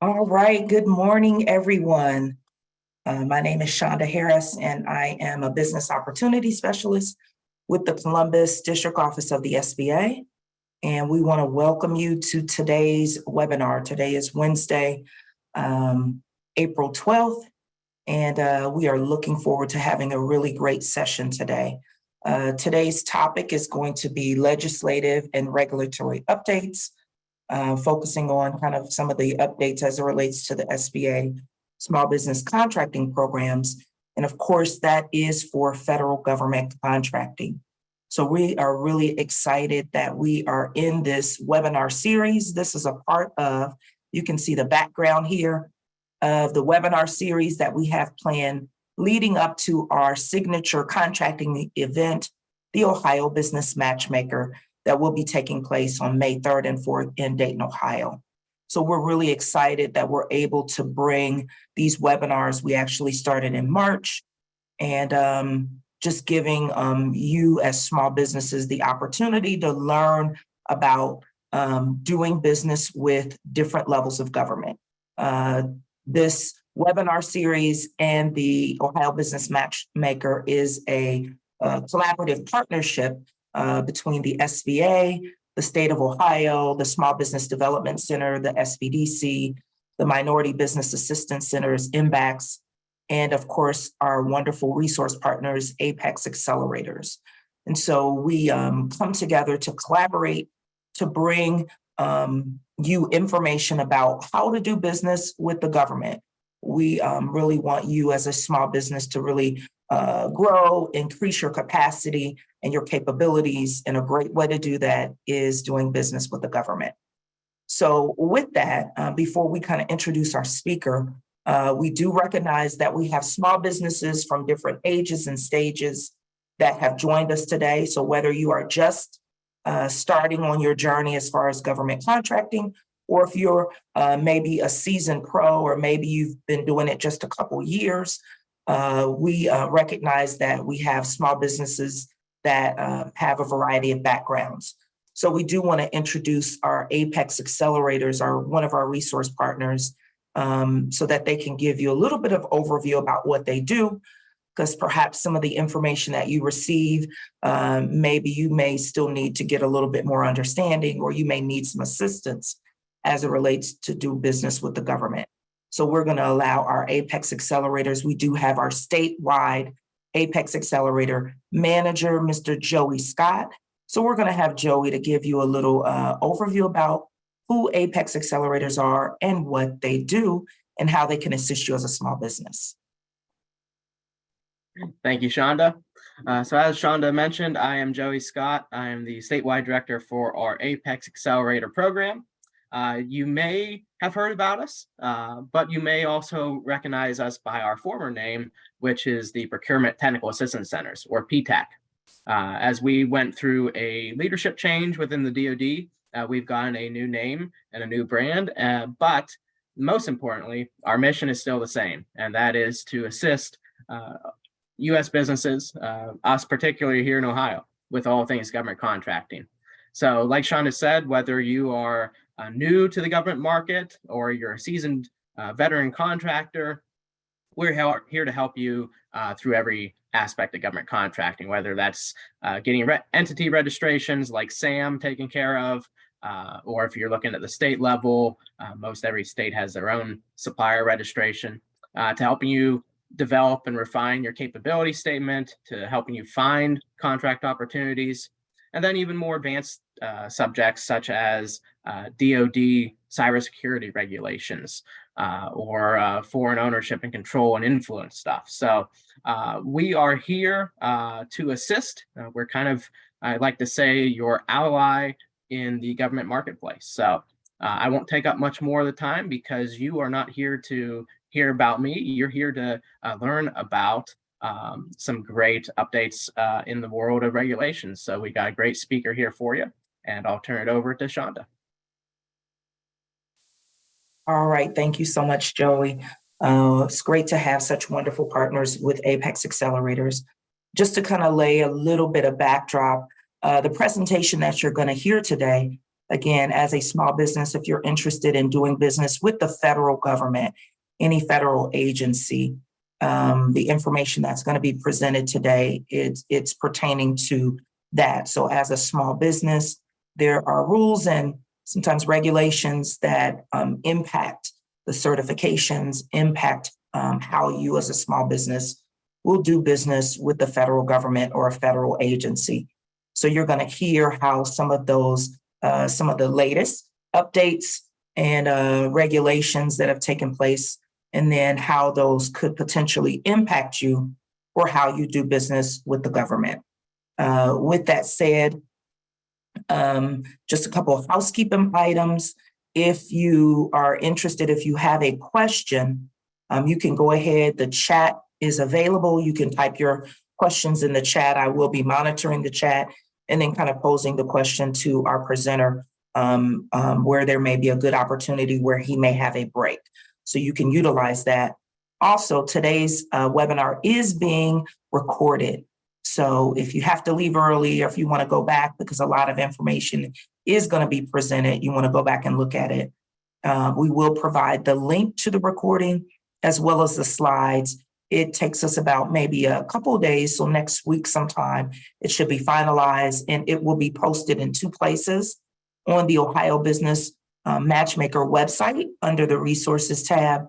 All right, good morning, everyone. My name is Shonda Harris, and I am a business opportunity specialist with the Columbus District Office of the SBA. And we want to welcome you to today's webinar. Today is Wednesday, April 12th, and we are looking forward to having a really great session today. Today's topic is going to be legislative and regulatory updates. Focusing on kind of some of the updates as it relates to the SBA small business contracting programs. And of course, that is for federal government contracting. So we are really excited that we are in this webinar series. This is a part of, you can see the background here of the webinar series that we have planned leading up to our signature contracting event, the Ohio Business Matchmaker, that will be taking place on May 3rd and 4th in Dayton, Ohio. So we're really excited that we're able to bring these webinars. We actually started in March, and just giving you as small businesses the opportunity to learn about doing business with different levels of government. This webinar series and the Ohio Business Matchmaker is a collaborative partnership between the SBA, the state of Ohio, the Small Business Development Center, the SBDC, the Minority Business Assistance Centers, MBACs, and of course, our wonderful resource partners, Apex Accelerators. And so we come together to collaborate to bring you information about how to do business with the government. We really want you as a small business to really grow, increase your capacity and your capabilities. And a great way to do that is doing business with the government. So with that, before we kind of introduce our speaker, we do recognize that we have small businesses from different ages and stages that have joined us today. So whether you are just starting on your journey as far as government contracting, or if you're maybe a seasoned pro, or maybe you've been doing it just a couple years, we recognize that we have small businesses that have a variety of backgrounds. So we do want to introduce our Apex Accelerators, one of our resource partners, so that they can give you a little bit of overview about what they do, because perhaps some of the information that you receive, maybe you may still need to get a little bit more understanding, or you may need some assistance as it relates to do business with the government. So we're going to allow our Apex Accelerators. We do have our statewide Apex Accelerator manager, Mr. Joey Scott. So we're going to have Joey to give you a little overview about who Apex Accelerators are and what they do and how they can assist you as a small business. Thank you, Shonda. So as Shonda mentioned, I am Joey Scott. I am the statewide director for our Apex Accelerator program. You may have heard about us, but you may also recognize us by our former name, which is the Procurement Technical Assistance Centers, or PTAC. As we went through a leadership change within the DoD, we've gotten a new name and a new brand, but most importantly, our mission is still the same, and that is to assist U.S. businesses, us particularly here in Ohio, with all things government contracting. So like Shonda said, whether you are new to the government market or you're a seasoned veteran contractor, we're here to help you through every aspect of government contracting, whether that's getting entity registrations like SAM taken care of, or if you're looking at the state level, most every state has their own supplier registration, to helping you develop and refine your capability statement, to helping you find contract opportunities, and then even more advanced subjects such as DoD cybersecurity regulations, or foreign ownership and control and influence stuff. So we are here to assist. We're kind of, I like to say, your ally in the government marketplace. So I won't take up much more of the time, because you are not here to hear about me. You're here to learn about some great updates in the world of regulations. So we got a great speaker here for you, and I'll turn it over to Shonda. All right, thank you so much, Joey. It's great to have such wonderful partners with Apex Accelerators. Just to kind of lay a little bit of backdrop, the presentation that you're going to hear today Again, as a small business, if you're interested in doing business with the federal government, any federal agency, the information that's going to be presented today, it's pertaining to that. So as a small business, there are rules and sometimes regulations that impact the certifications, impact how you as a small business will do business with the federal government or a federal agency. So you're going to hear how some of the latest updates and regulations that have taken place, and then how those could potentially impact you or how you do business with the government. With that said, just a couple of housekeeping items. If you are interested, if you have a question, you can go ahead. The chat is available. You can type your questions in the chat. I will be monitoring the chat and then kind of posing the question to our presenter where there may be a good opportunity where he may have a break. So you can utilize that. Also, today's webinar is being recorded. So if you have to leave early or if you want to go back because a lot of information is going to be presented, you want to go back and look at it, we will provide the link to the recording as well as the slides. It takes us about maybe a couple of days. So next week sometime, it should be finalized and it will be posted in 2 places on the Ohio Business Matchmaker website under the resources tab,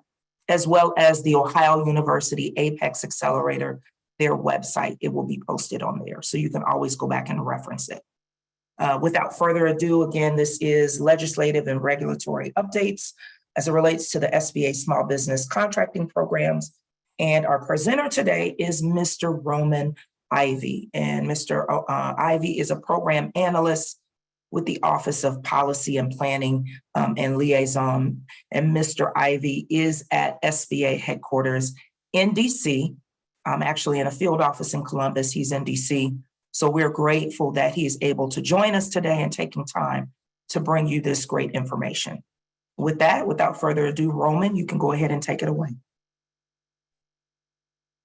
as well as the Ohio University Apex Accelerator, their website. It will be posted on there. So you can always go back and reference it. Without further ado, again, this is legislative and regulatory updates as it relates to the SBA small business contracting programs. And our presenter today is Mr. Roman Ivy. And Mr. Ivy is a program analyst with the Office of Policy and Planning and Liaison. And Mr. Ivy is at SBA headquarters in DC. I'm actually in a field office in Columbus. He's in DC. So we're grateful that he is able to join us today and taking time to bring you this great information. With that, without further ado, Roman, you can go ahead and take it away.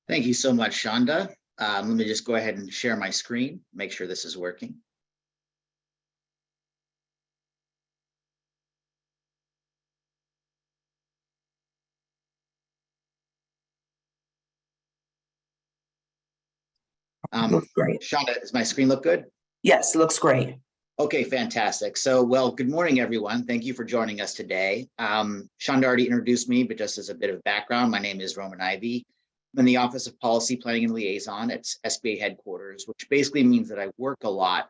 Thank you so much, Shonda. Let me just go ahead and share my screen, make sure this is working. Looks great. Shonda, does my screen look good? Yes, looks great. Okay, fantastic. So, well, good morning, everyone. Thank you for joining us today. Shonda already introduced me, but just as a bit of background, my name is Roman Ivy. I'm in the Office of Policy Planning and Liaison at SBA headquarters, which basically means that I work a lot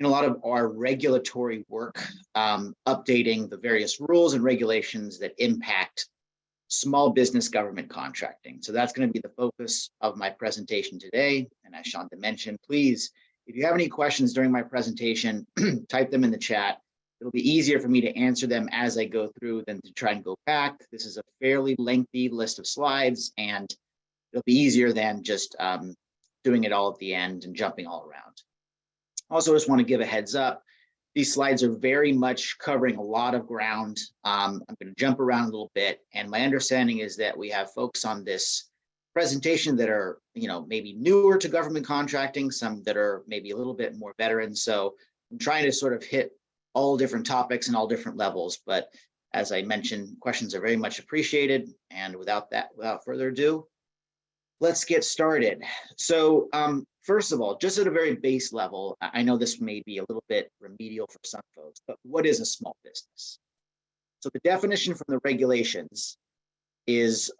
in a lot of our regulatory work, updating the various rules and regulations that impact small business government contracting. So that's going to be the focus of my presentation today. And as Shonda mentioned, please, if you have any questions during my presentation, type them in the chat. It'll be easier for me to answer them as I go through than to try and go back. This is a fairly lengthy list of slides, and it'll be easier than just doing it all at the end and jumping all around. Also, just want to give a heads up. These slides are very much covering a lot of ground. I'm going to jump around a little bit. And my understanding is that we have folks on this presentation that are, maybe newer to government contracting, some that are maybe a little bit more veteran. So I'm trying to sort of hit all different topics and all different levels. But as I mentioned, questions are very much appreciated. And without further ado, let's get started. So first of all, just at a very base level, I know this may be a little bit remedial for some folks, but what is a small business? So the definition from the regulations is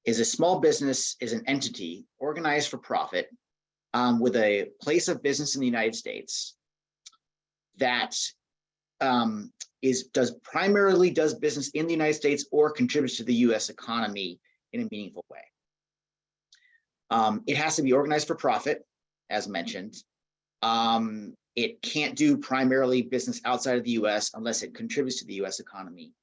a small business is an entity organized for profit with a place of business in the United States that primarily does business in the United States or contributes to the US economy in a meaningful way. It has to be organized for profit, as mentioned. It can't do primarily business outside of the US unless it contributes to the US economy.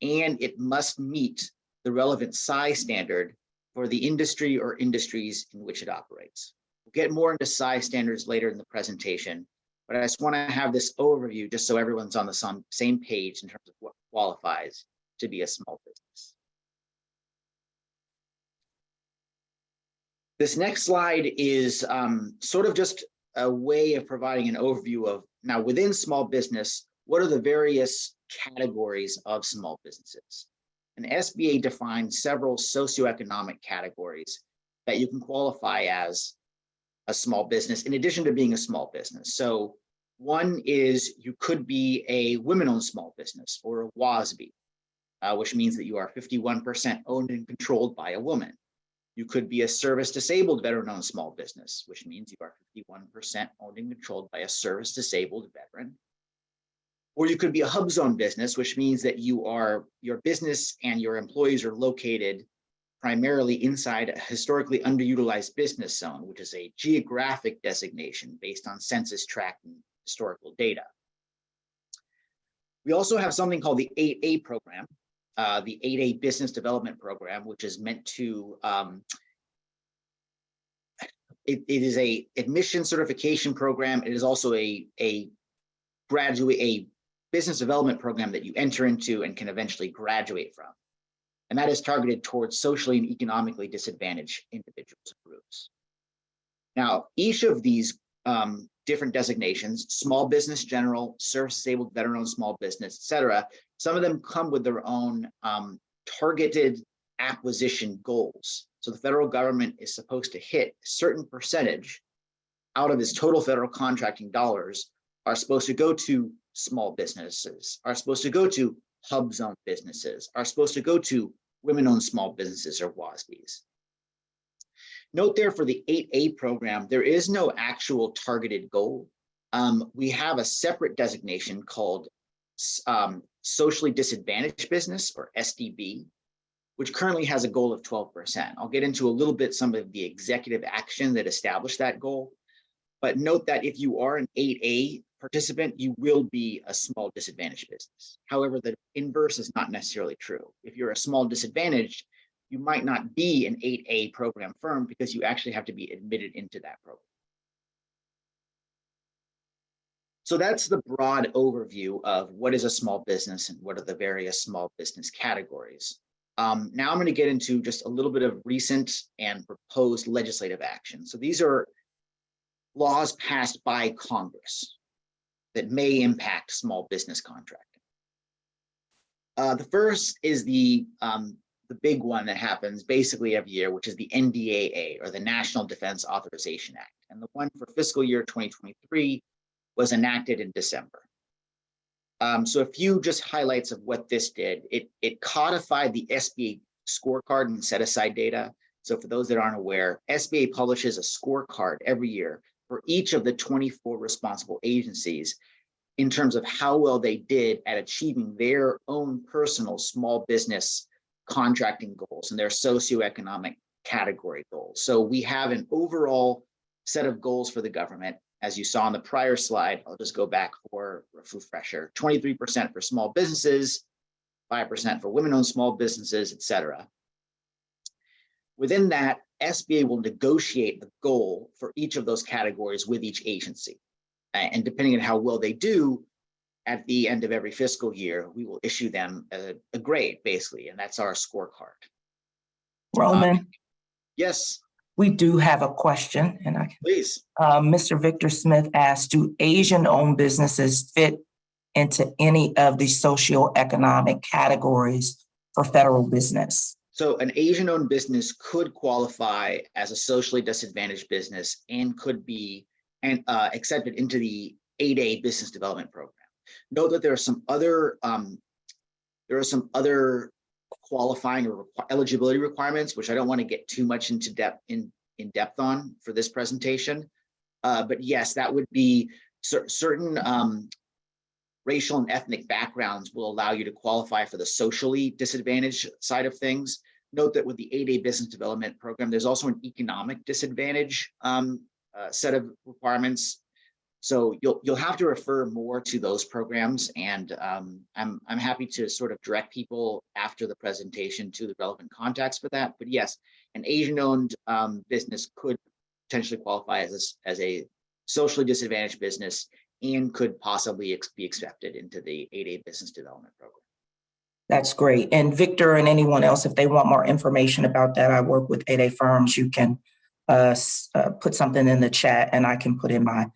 And it must meet the relevant size standard for the industry or industries in which it operates. We'll get more into size standards later in the presentation, but I just want to have this overview just so everyone's on the same page in terms of what qualifies to be a small business. This next slide is sort of just a way of providing an overview of, now within small business, what are the various categories of small businesses? And SBA defines several socioeconomic categories that you can qualify as a small business in addition to being a small business. So one is you could be a women-owned small business or a WOSB, which means that you are 51% owned and controlled by a woman. You could be a service-disabled veteran-owned small business, which means you are 51% owned and controlled by a service-disabled veteran. Or you could be a HUBZone business, which means that your business and your employees are located primarily inside a historically underutilized business zone, which is a geographic designation based on census tracking historical data. We also have something called the 8A program, the 8A Business Development Program, which is meant to, it is a admission certification program. It is also a business development program that you enter into and can eventually graduate from. And that is targeted towards socially and economically disadvantaged individuals and groups. Now, each of these different designations, small business general, service-disabled, veteran-owned small business, et cetera, some of them come with their own targeted acquisition goals. So the federal government is supposed to hit a certain percentage out of its total federal contracting dollars are supposed to go to small businesses, are supposed to go to HUBZone businesses, are supposed to go to women-owned small businesses or WOSBs. Note there for the 8A program, there is no actual targeted goal. We have a separate designation called socially disadvantaged business or SDB, which currently has a goal of 12%. I'll get into a little bit some of the executive action that established that goal. But note that if you are an 8A participant, you will be a small disadvantaged business. However, the inverse is not necessarily true. If you're a small disadvantaged, you might not be an 8A program firm because you actually have to be admitted into that program. So that's the broad overview of what is a small business and what are the various small business categories. Now I'm going to get into just a little bit of recent and proposed legislative action. So these are laws passed by Congress that may impact small business contracting. The first is the big one that happens basically every year, which is the NDAA, or the National Defense Authorization Act. And the one for fiscal year 2023 was enacted in December. So a few just highlights of what this did. It codified the SBA scorecard and set aside data. So for those that aren't aware, SBA publishes a scorecard every year for each of the 24 responsible agencies in terms of how well they did at achieving their own personal small business contracting goals and their socioeconomic category goals. So we have an overall set of goals for the government. As you saw on the prior slide, I'll just go back for a refresher, 23% for small businesses, 5% for women-owned small businesses, et cetera. Within that, SBA will negotiate a goal for each of those categories with each agency. And depending on how well they do, at the end of every fiscal year, we will issue them a grade, basically, and that's our scorecard. Roman, Yes, we do have a question, and I can. please. Mr. Victor Smith asked, do Asian-owned businesses fit into any of the socioeconomic categories for federal business? So an Asian-owned business could qualify as a socially disadvantaged business and could be accepted into the 8A Business Development Program. Note that there are some other qualifying or eligibility requirements, which I don't want to get too much into in depth on for this presentation. But yes, that would be certain racial and ethnic backgrounds will allow you to qualify for the socially disadvantaged side of things. Note that with the 8A Business Development Program, there's also an economic disadvantage set of requirements. So you'll have to refer more to those programs, and I'm happy to sort of direct people after the presentation to the relevant contacts for that. But yes, an Asian-owned business could potentially qualify as a socially disadvantaged business and could possibly be accepted into the 8A Business Development Program. That's great. And Victor and anyone else, if they want more information about that, I work with 8A firms. You can put something in the chat and I can put in my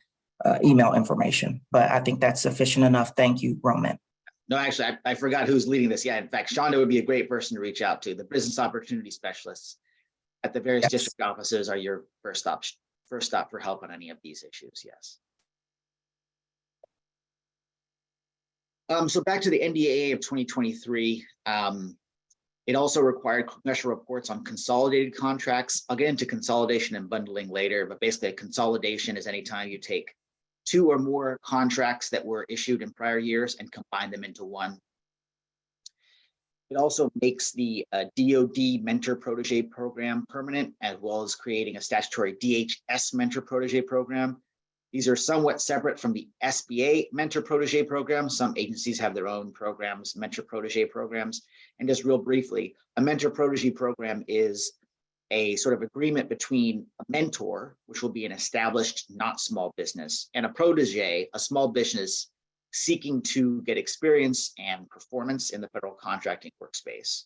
email information, but I think that's sufficient enough. Thank you, Roman. No, actually, I forgot who's leading this. Yeah, in fact, Shonda would be a great person to reach out to. The business opportunity specialists at the various Yes. district offices are your first stop for help on any of these issues. Yes. So back to the NDAA of 2023. It also required congressional reports on consolidated contracts. I'll get into consolidation and bundling later, but basically a consolidation is anytime you take two or more contracts that were issued in prior years and combine them into one. It also makes the DoD Mentor Protege Program permanent, as well as creating a statutory DHS Mentor Protege Program. These are somewhat separate from the SBA Mentor Protege Program. Some agencies have their own programs, Mentor Protege programs. And just real briefly, a Mentor Protege program is a sort of agreement between a mentor, which will be an established, not small business, and a protege, a small business seeking to get experience and performance in the federal contracting workspace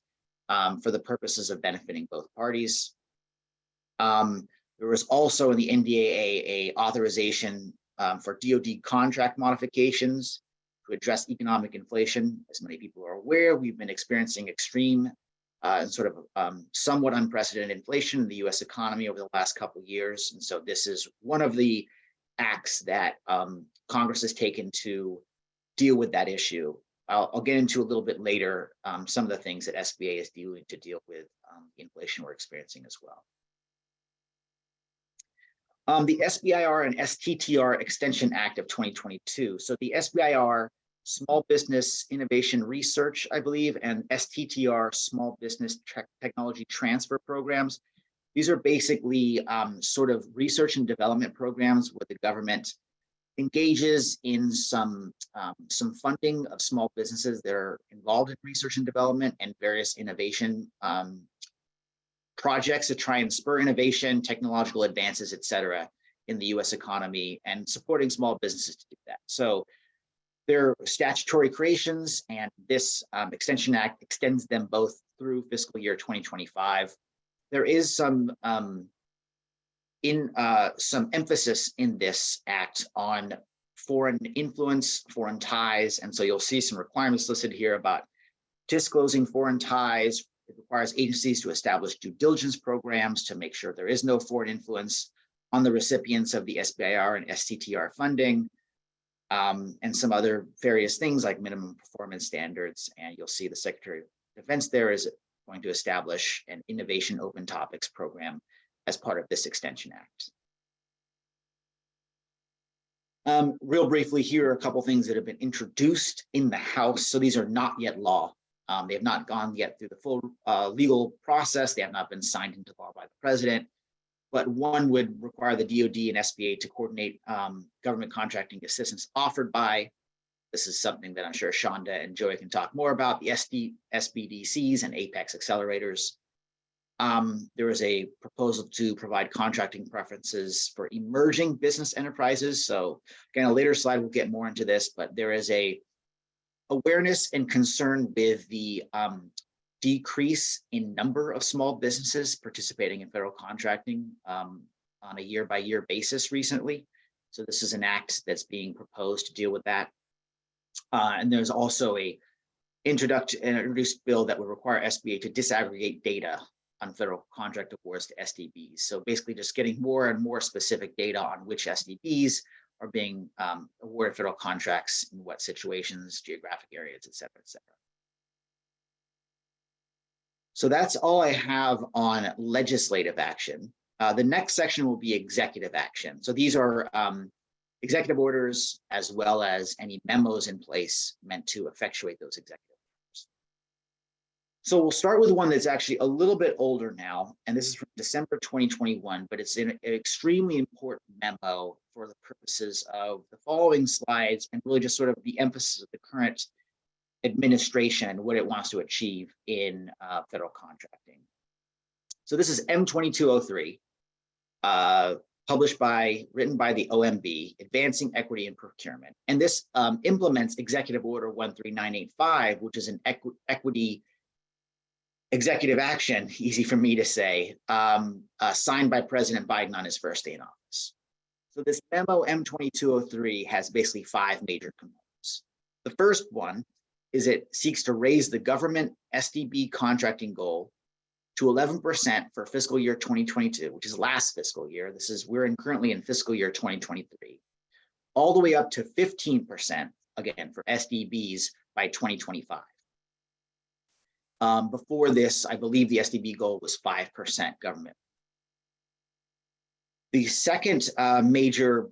for the purposes of benefiting both parties. There was also in the NDAA a authorization for DoD contract modifications to address economic inflation. As many people are aware, we've been experiencing extreme and sort of somewhat unprecedented inflation in the US economy over the last couple of years. And so this is one of the acts that Congress has taken to deal with that issue. I'll get into a little bit later some of the things that SBA is doing to deal with the inflation we're experiencing as well. The SBIR and STTR Extension Act of 2022. So the SBIR, Small Business Innovation Research, I believe, and STTR, Small Business Technology Transfer Programs. These are basically sort of research and development programs where the government engages in some funding of small businesses that are involved in research and development and various innovation projects to try and spur innovation, technological advances, et cetera, in the US economy, and supporting small businesses to do that. So they're statutory creations, and this Extension Act extends them both through fiscal year 2025. There is some emphasis in this act on foreign influence, foreign ties, and so you'll see some requirements listed here about disclosing foreign ties. It requires agencies to establish due diligence programs to make sure there is no foreign influence on the recipients of the SBIR and STTR funding, and some other various things like minimum performance standards. And you'll see the Secretary of Defense there is going to establish an Innovation Open Topics program as part of this Extension Act. Real briefly, here are a couple things that have been introduced in the House. So these are not yet law. They have not gone yet through the full legal process. They have not been signed into law by the president, but one would require the DoD and SBA to coordinate government contracting assistance offered by, this is something that I'm sure Shonda and Joey can talk more about, the SBDCs and Apex accelerators. There is a proposal to provide contracting preferences for emerging business enterprises. So again, a later slide, we'll get more into this, but there is a awareness and concern with the decrease in number of small businesses participating in federal contracting on a year-by-year basis recently. So this is an act that's being proposed to deal with that. And there's also an introduced bill that would require SBA to disaggregate data on federal contract awards to SDBs. So basically just getting more and more specific data on which SDBs are being awarded federal contracts in what situations, geographic areas, et cetera, et cetera. So that's all I have on legislative action. The next section will be executive action. So these are executive orders as well as any memos in place meant to effectuate those executive orders. So we'll start with one that's actually a little bit older now, and this is from December 2021, but it's an extremely important memo for the purposes of the following slides and really just sort of the emphasis of the current administration and what it wants to achieve in federal contracting. So this is M2203, written by the OMB, Advancing Equity in Procurement. And this implements Executive Order 13985, which is an equity executive action, easy for me to say, signed by President Biden on his first day in office. So this memo M2203 has basically 5 major components. The first one is it seeks to raise the government SDB contracting goal to 11% for fiscal year 2022, which is last fiscal year. We're currently in fiscal year 2023, all the way up to 15%, again, for SDBs by 2025. Before this, I believe the SDB goal was 5% government. The second major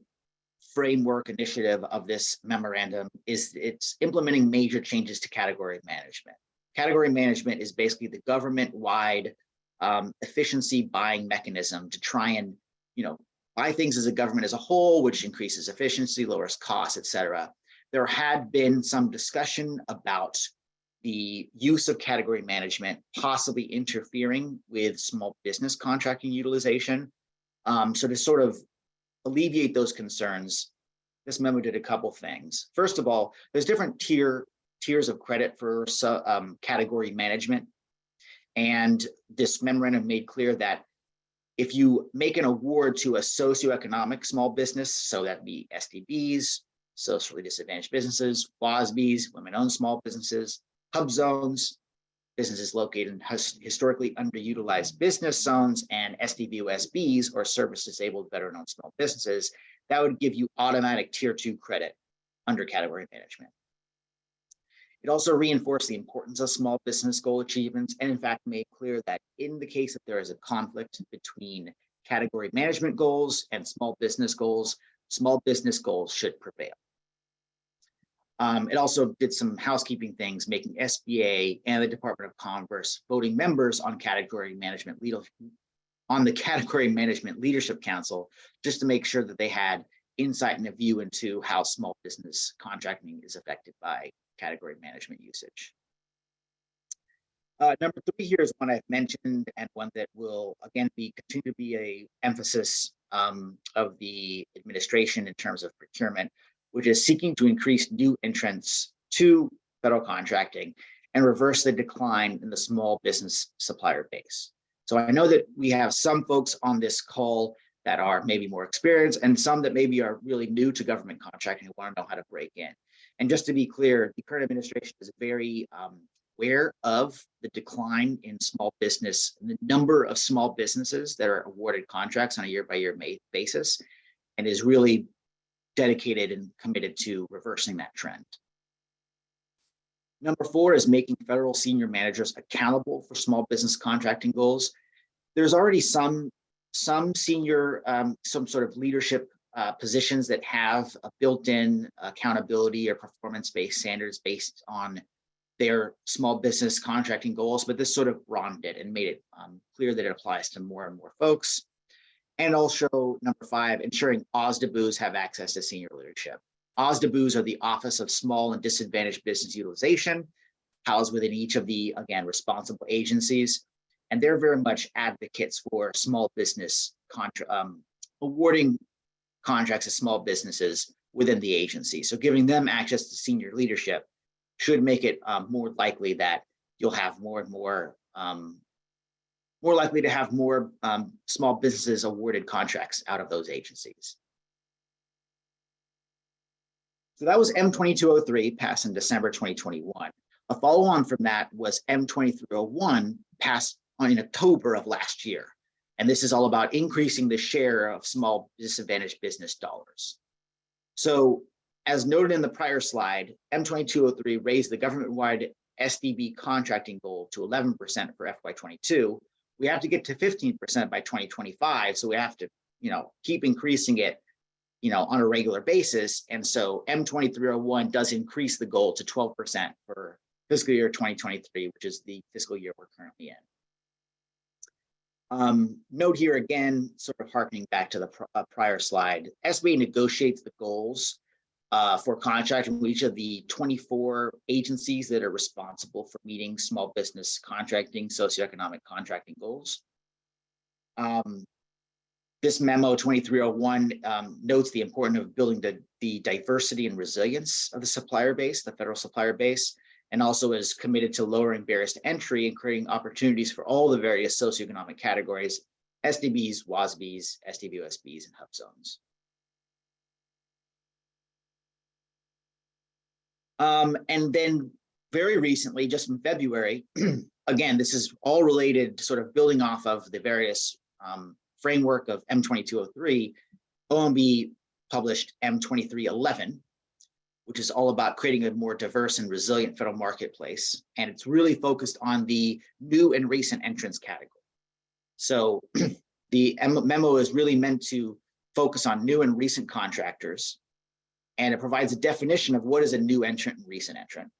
framework initiative of this memorandum is it's implementing major changes to category management. Category management is basically the government-wide efficiency buying mechanism to try and, buy things as a government as a whole, which increases efficiency, lowers costs, et cetera. There had been some discussion about the use of category management possibly interfering with small business contracting utilization. So to sort of alleviate those concerns, this memo did a couple things. First of all, there's different tiers of credit for category management. And this memorandum made clear that if you make an award to a socioeconomic small business, so that'd be SDBs, socially disadvantaged businesses, WOSBs, women-owned small businesses, HUBZones, businesses located in historically underutilized business zones, and SDVOSBs, or service-disabled veteran-owned small businesses, that would give you automatic tier 2 credit under category management. It also reinforced the importance of small business goal achievements, and in fact made clear that in the case that there is a conflict between category management goals and small business goals should prevail. It also did some housekeeping things, making SBA and the Department of Commerce voting members on the Category Management Leadership Council, just to make sure that they had insight and a view into how small business contracting is affected by category management usage. Number 3 here is one I've mentioned, and one that will again continue to be a emphasis of the administration in terms of procurement, which is seeking to increase new entrants to federal contracting and reverse the decline in the small business supplier base. So I know that we have some folks on this call that are maybe more experienced and some that maybe are really new to government contracting and want to know how to break in. And just to be clear, the current administration is very aware of the decline in small business, the number of small businesses that are awarded contracts on a year-by-year basis, and is really dedicated and committed to reversing that trend. Number 4 is making federal senior managers accountable for small business contracting goals. There's already some senior, some sort of leadership positions that have a built-in accountability or performance-based standards based on their small business contracting goals, but this sort of broadened it and made it clear that it applies to more and more folks. And also, number 5, ensuring OSDBUs have access to senior leadership. OSDBUs are the Office of Small and Disadvantaged Business Utilization, housed within each of the, again, responsible agencies. And they're very much advocates for small business awarding contracts to small businesses within the agency. So giving them access to senior leadership should make it more likely that you'll have more likely to have more small businesses awarded contracts out of those agencies. So that was M2203, passed in December 2021. A follow-on from that was M2301, passed in October of last year. And this is all about increasing the share of small disadvantaged business dollars. So as noted in the prior slide, M2203 raised the government-wide SDB contracting goal to 11% for FY22. We have to get to 15% by 2025. So we have to, keep increasing it, on a regular basis. And so M2301 does increase the goal to 12% for fiscal year 2023, which is the fiscal year we're currently in. Note here again, sort of harkening back to the prior slide, SBA negotiates the goals for contracting with each of the 24 agencies that are responsible for meeting small business contracting, socioeconomic contracting goals. This memo 2301 notes the importance of building the diversity and resilience of the supplier base, the federal supplier base, and also is committed to lowering barriers to entry and creating opportunities for all the various socioeconomic categories, SDBs, WOSBs, SDVOSBs, and HUBZones. And then very recently, just in February, again, this is all related to sort of building off of the various framework of M2203, OMB published M2311, which is all about creating a more diverse and resilient federal marketplace. And it's really focused on the new and recent entrants category. So the memo is really meant to focus on new and recent contractors, and it provides a definition of what is a new entrant and recent entrant.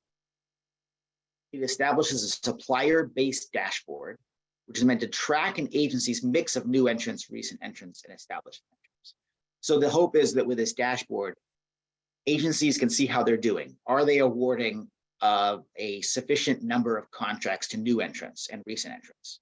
It establishes a supplier-based dashboard, which is meant to track an agency's mix of new entrants, recent entrants, and established entrants. So the hope is that with this dashboard, agencies can see how they're doing. Are they awarding a sufficient number of contracts to new entrants and recent entrants?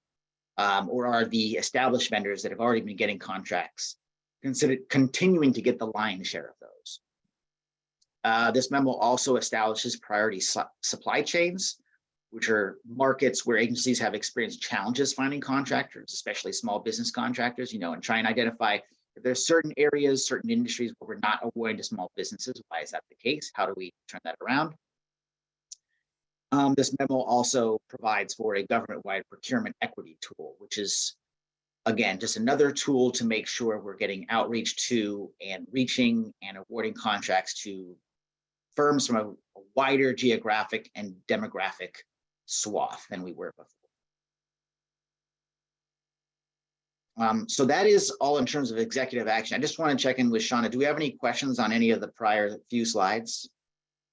Or are the established vendors that have already been getting contracts considered continuing to get the lion's share of those? This memo also establishes priority supply chains, which are markets where agencies have experienced challenges finding contractors, especially small business contractors, and try and identify if there's certain areas, certain industries where we're not awarding to small businesses. Why is that the case? How do we turn that around? This memo also provides for a government-wide procurement equity tool, which is, again, just another tool to make sure we're getting outreach to and reaching and awarding contracts to firms from a wider geographic and demographic swath than we were before. So that is all in terms of executive action. I just want to check in with Shonda. Do we have any questions on any of the prior few slides?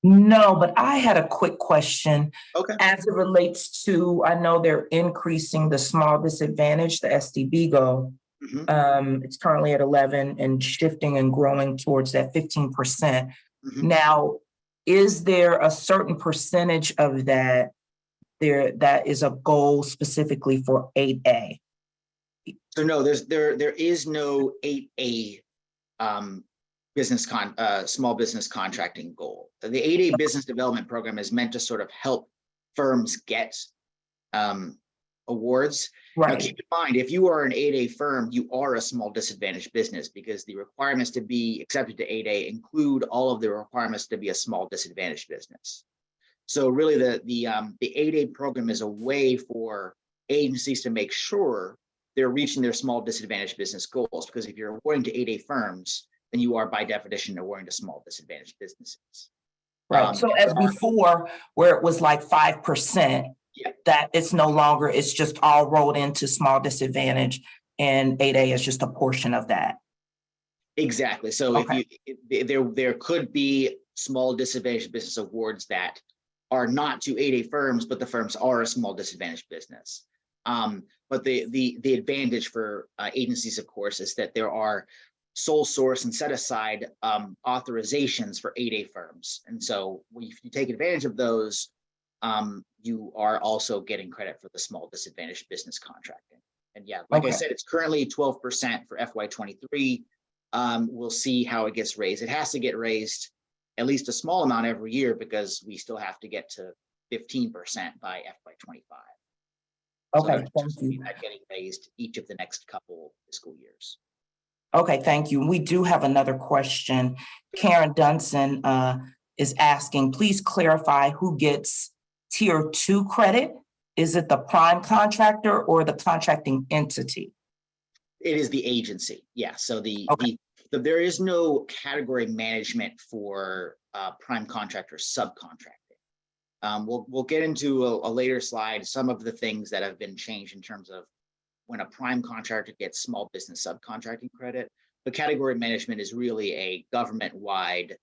No, but I had a quick question. Okay. As it relates to, I know they're increasing the small disadvantage, the SDB goal. It's currently at 11 and shifting and growing towards that 15%. Now, is there a certain percentage of that that is a goal specifically for 8A? So no, there is no 8A small business contracting goal. The 8A business development program is meant to sort of help firms get awards. Right. Now, keep in mind, if you are an 8A firm, you are a small disadvantaged business, because the requirements to be accepted to 8A include all of the requirements to be a small disadvantaged business. So really the 8A program is a way for agencies to make sure they're reaching their small disadvantaged business goals, because if you're awarding to 8A firms, then you are by definition awarding to small disadvantaged businesses. Right. So as before, where it was like 5%, that it's no longer, it's just all rolled into small disadvantage, and 8A is just a portion of that. Exactly. So Okay. if there could be small disadvantaged business awards that are not to 8A firms, but the firms are a small disadvantaged business. But the advantage for agencies, of course, is that there are sole source and set aside authorizations for 8A firms. And so if you take advantage of those, you are also getting credit for the small disadvantaged business contracting. And yeah, like I said, it's currently 12% for FY23. We'll see how it gets raised. It has to get raised at least a small amount every year, because we still have to get to 15% by FY25. Okay, so thank you. that getting raised each of the next couple fiscal years. Okay, thank you. We do have another question. Karen Dunson is asking, please clarify who gets tier 2 credit. Is it the prime contractor or the contracting entity? It is the agency. Yeah. So there is no category management for prime contractor subcontracting. We'll get into a later slide some of the things that have been changed in terms of when a prime contractor gets small business subcontracting credit. The category management is really a government-wide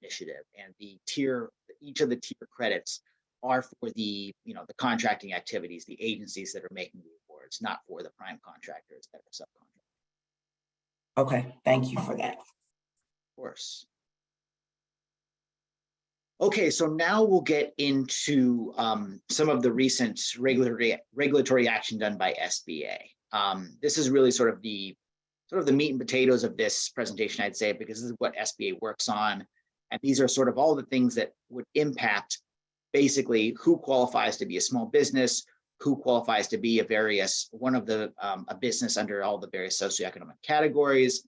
initiative, and each of the tier credits are for the contracting activities, the agencies that are making the awards, not for the prime contractors that are subcontractors. Okay, thank you for that. Of course. Okay, so now we'll get into some of the recent regulatory action done by SBA. This is really sort of the meat and potatoes of this presentation, I'd say, because this is what SBA works on. And these are sort of all the things that would impact basically who qualifies to be a small business, who qualifies to be a business under all the various socioeconomic categories,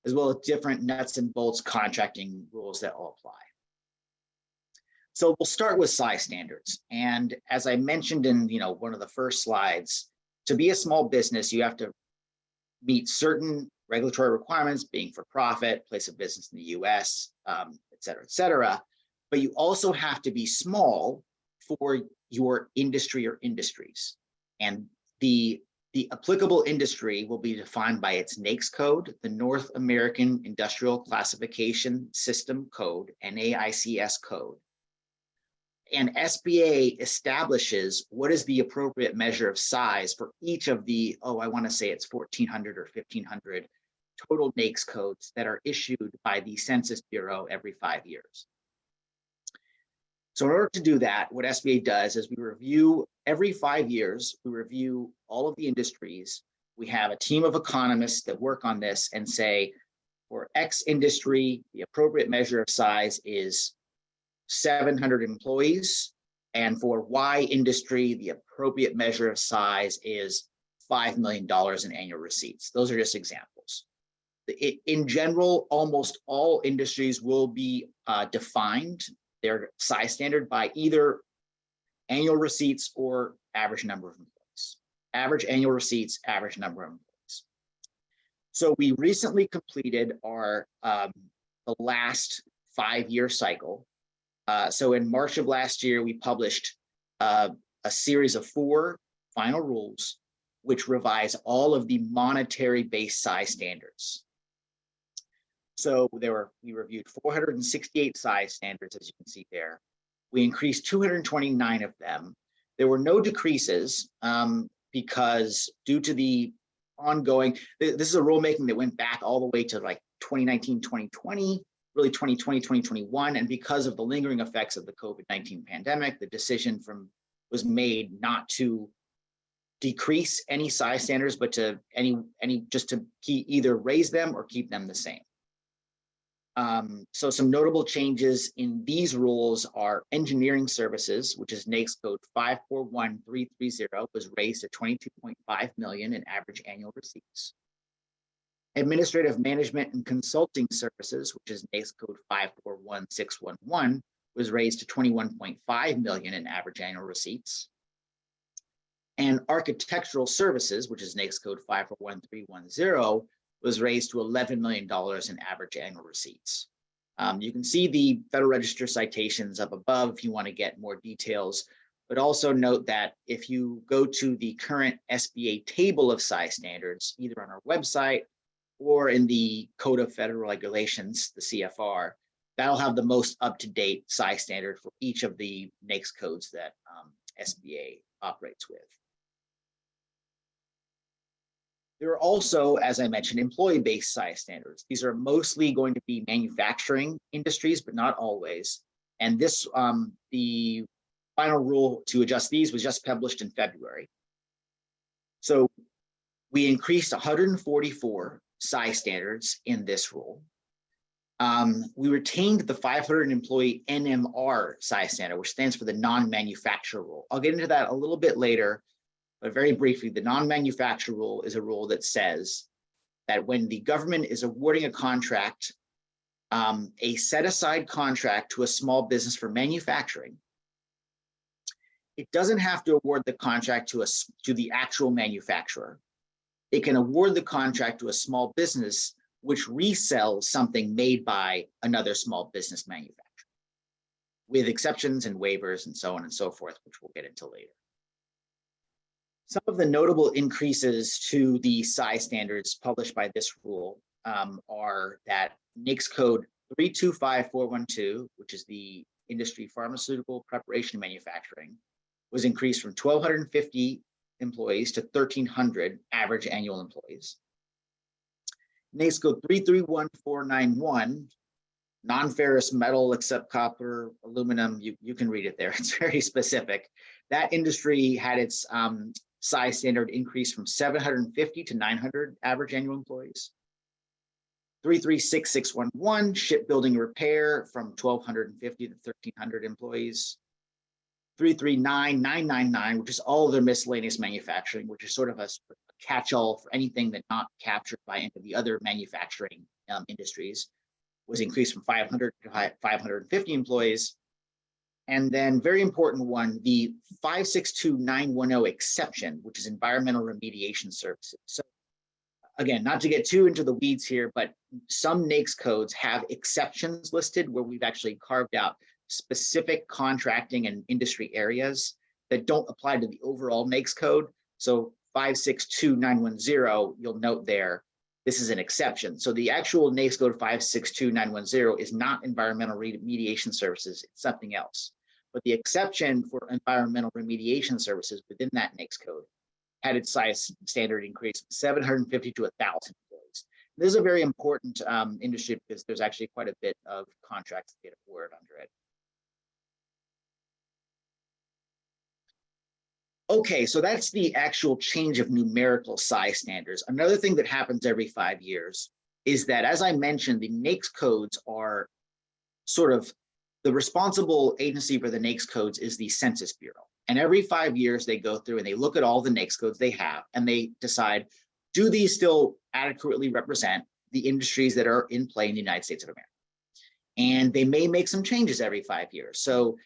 as well as different nuts and bolts contracting rules that all apply. So we'll start with size standards. And as I mentioned in one of the first slides, to be a small business, you have to meet certain regulatory requirements, being for profit, place of business in the US, et cetera, et cetera. But you also have to be small for your industry or industries. And the applicable industry will be defined by its NAICS code, the North American Industrial Classification System Code, NAICS code. And SBA establishes what is the appropriate measure of size for each of the, I want to say it's 1,400 or 1,500 total NAICS codes that are issued by the Census Bureau every 5 years. So in order to do that, what SBA does is we review every 5 years, we review all of the industries. We have a team of economists that work on this and say, for X industry, the appropriate measure of size is 700 employees. And for Y industry, the appropriate measure of size is $5 million in annual receipts. Those are just examples. In general, almost all industries will be defined, their size standard, by either annual receipts or average number of employees. Average annual receipts, average number of employees. So we recently completed our the last 5-year cycle. So in March of last year, we published a series of 4 final rules, which revise all of the monetary-based size standards. So we reviewed 468 size standards, as you can see there. We increased 229 of them. There were no decreases because due to the ongoing, this is a rulemaking that went back all the way to like 2019, 2020, really 2020, 2021. And because of the lingering effects of the COVID-19 pandemic, the decision was made not to decrease any size standards, but to just to either raise them or keep them the same. So some notable changes in these rules are engineering services, which is NAICS code 541330, was raised to 22.5 million in average annual receipts. Administrative management and consulting services, which is NAICS code 541611, was raised to 21.5 million in average annual receipts. And architectural services, which is NAICS code 541310, was raised to $11 million in average annual receipts. You can see the Federal Register citations up above if you want to get more details, but also note that if you go to the current SBA table of size standards, either on our website or in the Code of Federal Regulations, the CFR, that'll have the most up-to-date size standard for each of the NAICS codes that SBA operates with. There are also, as I mentioned, employee-based size standards. These are mostly going to be manufacturing industries, but not always. And this, the final rule to adjust these was just published in February. So we increased 144 size standards in this rule. We retained the 500 employee NMR size standard, which stands for the non-manufacturer rule. I'll get into that a little bit later, but very briefly, the non-manufacturer rule is a rule that says that when the government is awarding a contract, a set-aside contract to a small business for manufacturing, it doesn't have to award the contract to the actual manufacturer. It can award the contract to a small business which resells something made by another small business manufacturer, with exceptions and waivers and so on and so forth, which we'll get into later. Some of the notable increases to the size standards published by this rule are that NAICS code 325412, which is the industry pharmaceutical preparation manufacturing, was increased from 1,250 employees to 1,300 average annual employees. NAICS code 331491, non-ferrous metal except copper, aluminum, you can read it there, it's very specific. That industry had its size standard increase from 750 to 900 average annual employees. 336611, shipbuilding repair, from 1,250 to 1,300 employees. 339999, which is all of their miscellaneous manufacturing, which is sort of a catch-all for anything that's not captured by any of the other manufacturing industries, was increased from 500 to 550 employees. And then very important one, the 562910 exception, which is environmental remediation services. So again, not to get too into the weeds here, but some NAICS codes have exceptions listed where we've actually carved out specific contracting and industry areas that don't apply to the overall NAICS code. So 562910, you'll note there, this is an exception. So the actual NAICS code 562910 is not environmental remediation services, it's something else. But the exception for environmental remediation services within that NAICS code had its size standard increase from 750 to 1,000 employees. This is a very important industry because there's actually quite a bit of contracts that get awarded under it. Okay, so that's the actual change of numerical size standards. Another thing that happens every 5 years is that, as I mentioned, the NAICS codes are sort of the responsible agency for the NAICS codes is the Census Bureau. And every 5 years they go through and they look at all the NAICS codes they have and they decide, do these still adequately represent the industries that are in play in the United States of America? And they may make some changes every 5 years. So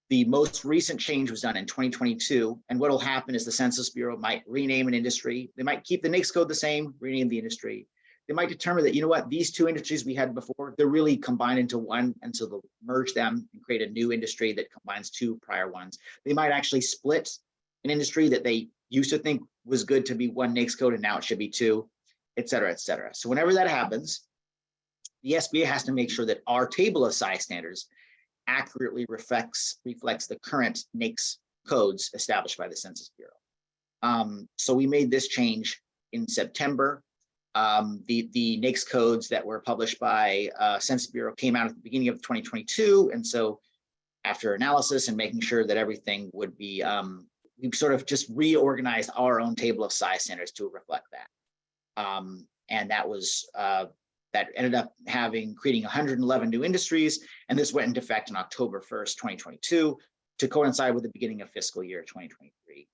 the most recent change was done in 2022. And what will happen is the Census Bureau might rename an industry. They might keep the NAICS code the same, rename the industry. They might determine that, you know what, these two industries we had before, they're really combined into one. And so they'll merge them and create a new industry that combines two prior ones. They might actually split an industry that they used to think was good to be one NAICS code and now it should be two, et cetera, et cetera. So whenever that happens, the SBA has to make sure that our table of size standards accurately reflects the current NAICS codes established by the Census Bureau. So we made this change in September. The NAICS codes that were published by Census Bureau came out at the beginning of 2022. And so after analysis and making sure that everything would be, we sort of just reorganized our own table of size standards to reflect that. And that was, that ended up creating 111 new industries. And this went into effect on October 1st, 2022 to coincide with the beginning of fiscal year 2023.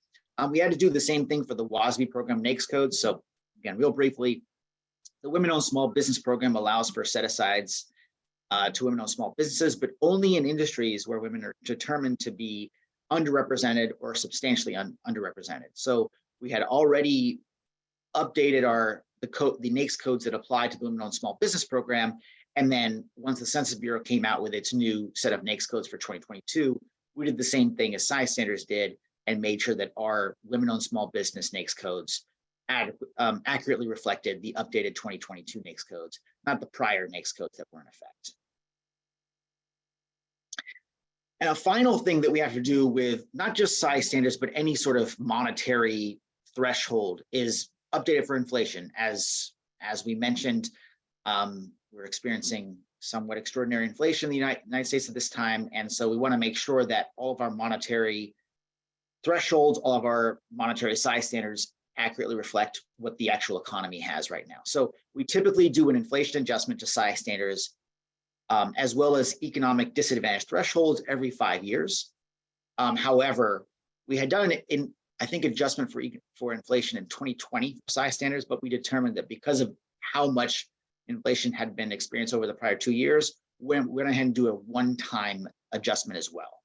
We had to do the same thing for the WOSB program NAICS codes. So again, real briefly, the Women-Owned Small Business Program allows for set-asides to women-owned small businesses, but only in industries where women are determined to be underrepresented or substantially underrepresented. So we had already updated the NAICS codes that apply to the Women-Owned Small Business Program. And then once the Census Bureau came out with its new set of NAICS codes for 2022, we did the same thing as size standards did and made sure that our Women-Owned Small Business NAICS codes accurately reflected the updated 2022 NAICS codes, not the prior NAICS codes that were in effect. And a final thing that we have to do with not just size standards, but any sort of monetary threshold is updated for inflation. As we mentioned, we're experiencing somewhat extraordinary inflation in the United States at this time. And so we want to make sure that all of our monetary thresholds, all of our monetary size standards accurately reflect what the actual economy has right now. So we typically do an inflation adjustment to size standards, as well as economic disadvantage thresholds every 5 years. However, we had done I think adjustment for inflation in 2020 for size standards, but we determined that because of how much inflation had been experienced over the prior 2 years, we're going to do a one-time adjustment as well.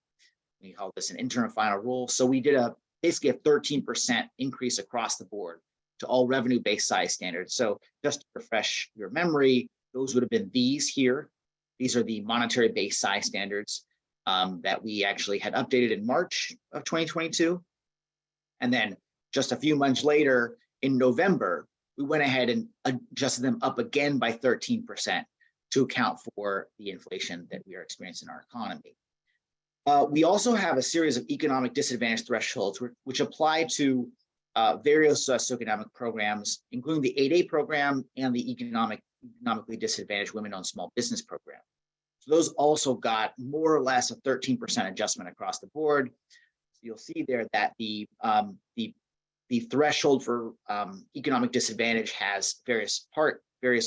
We call this an interim final rule. So we did basically a 13% increase across the board to all revenue-based size standards. So just to refresh your memory, those would have been these here. These are the monetary-based size standards that we actually had updated in March of 2022. And then just a few months later, in November, we went ahead and adjusted them up again by 13% to account for the inflation that we are experiencing in our economy. We also have a series of economic disadvantage thresholds which apply to various socioeconomic programs, including the 8A program and the economically disadvantaged women-owned small business program. So those also got more or less a 13% adjustment across the board. So you'll see there that the threshold for economic disadvantage has various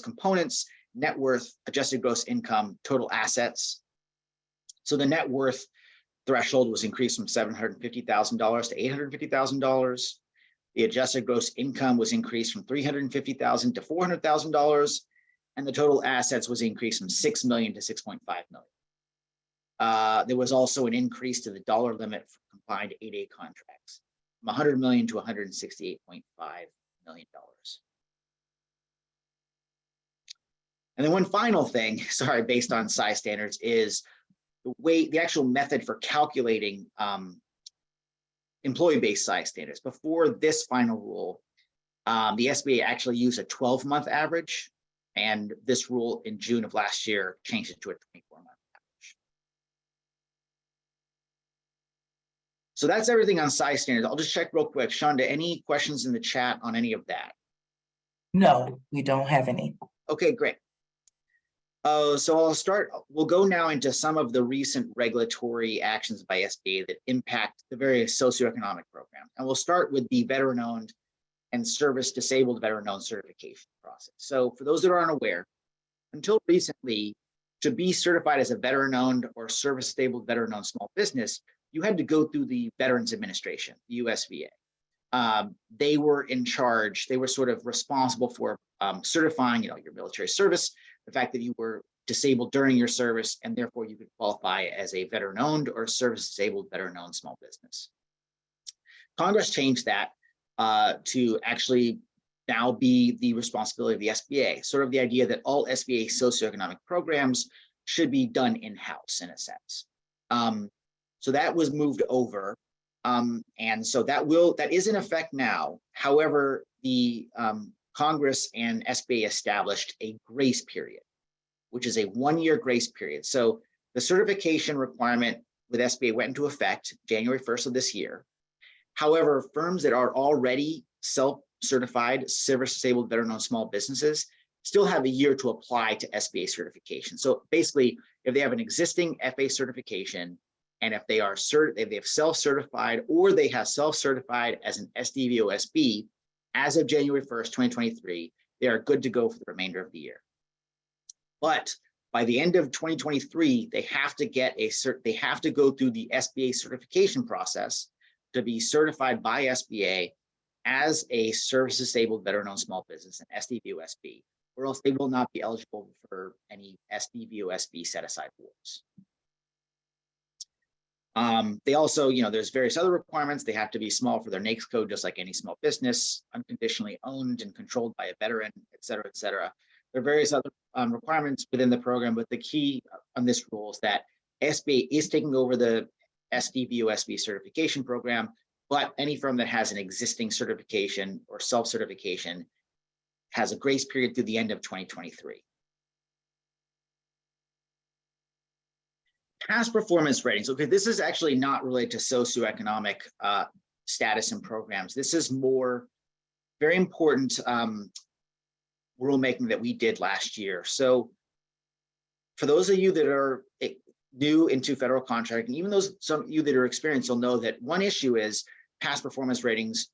components: net worth, adjusted gross income, total assets. So the net worth threshold was increased from $750,000 to $850,000. The adjusted gross income was increased from $350,000 to $400,000, and the total assets was increased from $6 million to $6.5 million. there was also an increase to the dollar limit for combined 8A contracts from 100 million to 168.5 million dollars. And then one final thing, sorry, based on size standards, is the actual method for calculating employee-based size standards. Before this final rule, the SBA actually used a 12-month average, and this rule in June of last year changed it to a 24-month average. So that's everything on size standards. I'll just check real quick. Shonda, any questions in the chat on any of that? No, we don't have any. Okay, great. So we'll go now into some of the recent regulatory actions by SBA that impact the various socioeconomic programs. And we'll start with the veteran-owned and service-disabled veteran-owned certification process. So for those that are unaware, until recently, to be certified as a veteran-owned or service-disabled veteran-owned small business, you had to go through the Veterans Administration, the USVA. They were in charge, they were sort of responsible for certifying, your military service, the fact that you were disabled during your service, and therefore you could qualify as a veteran-owned or service-disabled veteran-owned small business. Congress changed that to actually now be the responsibility of the SBA, sort of the idea that all SBA socioeconomic programs should be done in-house in a sense. So that was moved over. And so that is in effect now. However, the Congress and SBA established a grace period, which is a 1-year grace period. So the certification requirement with SBA went into effect January 1st of this year. However, firms that are already self-certified service-disabled veteran-owned small businesses still have a year to apply to SBA certification. So basically, if they have an existing FA certification, and if they are if they have self-certified or they have self-certified as an SDVOSB, as of January 1st, 2023, they are good to go for the remainder of the year. But by the end of 2023, they have to they have to go through the SBA certification process to be certified by SBA as a service-disabled veteran-owned small business, an SDVOSB, or else they will not be eligible for any SDVOSB set-aside awards. They also, there's various other requirements. They have to be small for their NAICS code, just like any small business, unconditionally owned and controlled by a veteran, et cetera, et cetera. There are various other requirements within the program, but the key on this rule is that SBA is taking over the SDVOSB certification program, but any firm that has an existing certification or self-certification has a grace period through the end of 2023. Past performance ratings. Okay, this is actually not related to socioeconomic status and programs. This is more very important rulemaking that we did last year. So for those of you that are new into federal contracting, even those some of you that are experienced, you'll know that one issue is past performance ratings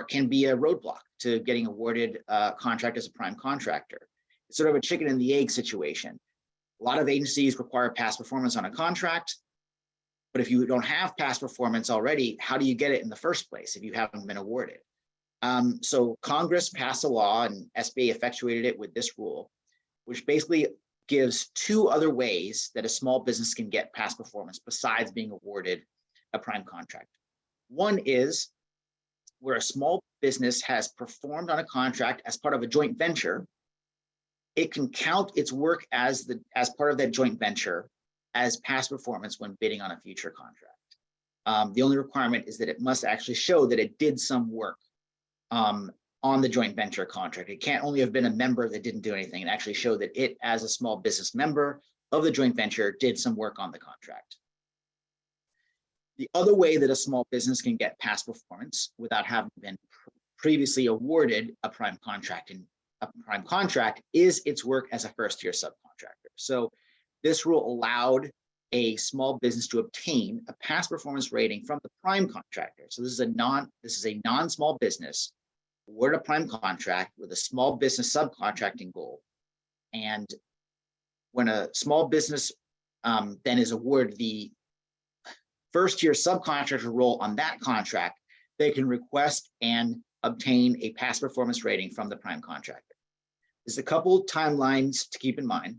can be a roadblock to getting awarded a contract as a prime contractor. It's sort of a chicken and the egg situation. A lot of agencies require past performance on a contract, but if you don't have past performance already, how do you get it in the first place if you haven't been awarded? So Congress passed a law and SBA effectuated it with this rule, which basically gives two other ways that a small business can get past performance besides being awarded a prime contract. One is where a small business has performed on a contract as part of a joint venture. It can count its work as part of that joint venture as past performance when bidding on a future contract. The only requirement is that it must actually show that it did some work on the joint venture contract. It can't only have been a member that didn't do anything, and actually show that it, as a small business member of the joint venture, did some work on the contract. The other way that a small business can get past performance without having been previously awarded a prime contract is its work as a first-tier subcontractor. So this rule allowed a small business to obtain a past performance rating from the prime contractor. So this is a non-small business awarded a prime contract with a small business subcontracting goal. And when a small business then is awarded the first-tier subcontractor role on that contract, they can request and obtain a past performance rating from the prime contractor. There's a couple timelines to keep in mind.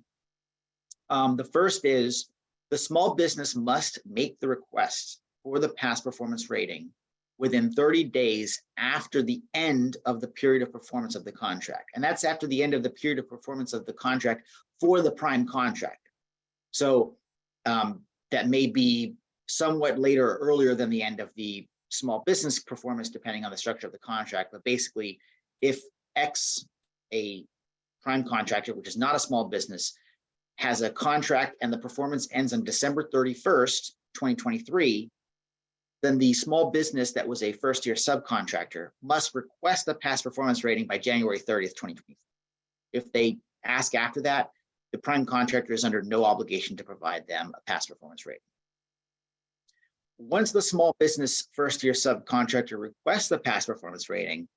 The first is the small business must make the request for the past performance rating within 30 days after the end of the period of performance of the contract. And that's after the end of the period of performance of the contract for the prime contractor. So that may be somewhat later or earlier than the end of the small business performance, depending on the structure of the contract. But basically, if X, a prime contractor, which is not a small business, has a contract and the performance ends on December 31st, 2023, then the small business that was a first-year subcontractor must request the past performance rating by January 30th, 2023. If they ask after that, the prime contractor is under no obligation to provide them a past performance rating. Once the small business first-year subcontractor requests the past performance rating,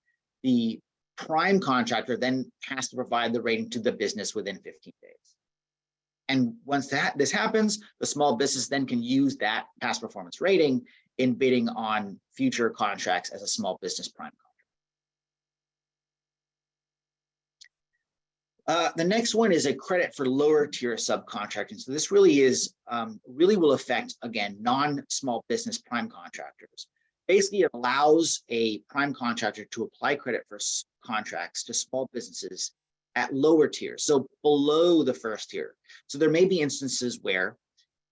the prime contractor then has to provide the rating to the business within 15 days. And once this happens, the small business then can use that past performance rating in bidding on future contracts as a small business prime contractor. The next one is a credit for lower tier subcontracting. So this really is really will affect, again, non-small business prime contractors. Basically, it allows a prime contractor to apply credit for contracts to small businesses at lower tiers, so below the first tier. So there may be instances where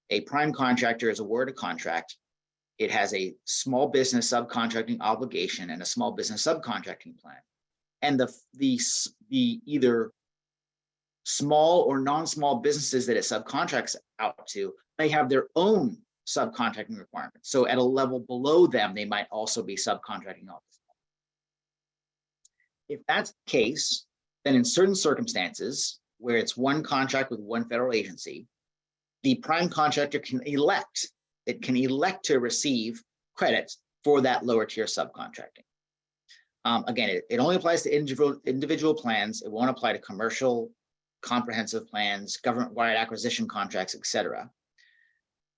a prime contractor is awarded a contract. It has a small business subcontracting obligation and a small business subcontracting plan. And the either small or non-small businesses that it subcontracts out to may have their own subcontracting requirements. So at a level below them, they might also be subcontracting out. If that's the case, then in certain circumstances where it's one contract with one federal agency, the prime contractor can elect to receive credits for that lower tier subcontracting. Again, it only applies to individual plans. It won't apply to commercial, comprehensive plans, government-wide acquisition contracts, et cetera.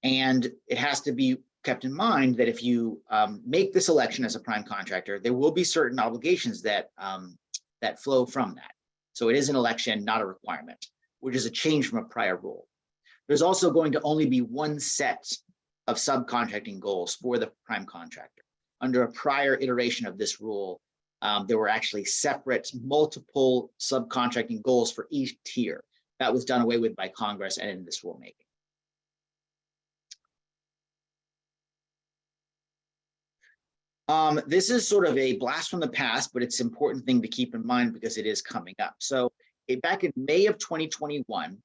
And it has to be kept in mind that if you make this election as a prime contractor, there will be certain obligations that flow from that. So it is an election, not a requirement, which is a change from a prior rule. There's also going to only be one set of subcontracting goals for the prime contractor. Under a prior iteration of this rule, there were actually separate multiple subcontracting goals for each tier. That was done away with by Congress and in this rulemaking. This is sort of a blast from the past, but it's an important thing to keep in mind because it is coming up. So back in May of 2021,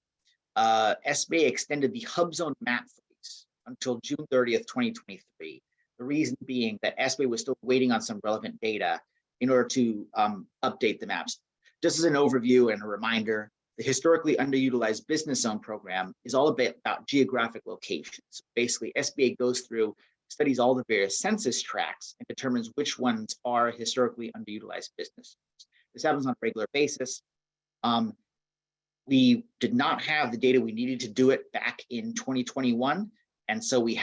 SBA extended the HUBZone map freeze until June 30th, 2023. The reason being that SBA was still waiting on some relevant data in order to update the maps. Just as an overview and a reminder, the historically underutilized business zone program is all about geographic locations. Basically, SBA goes through, studies all the various census tracts and determines which ones are historically underutilized business. This happens on a regular basis. We did not have the data we needed to do it back in 2021. And so we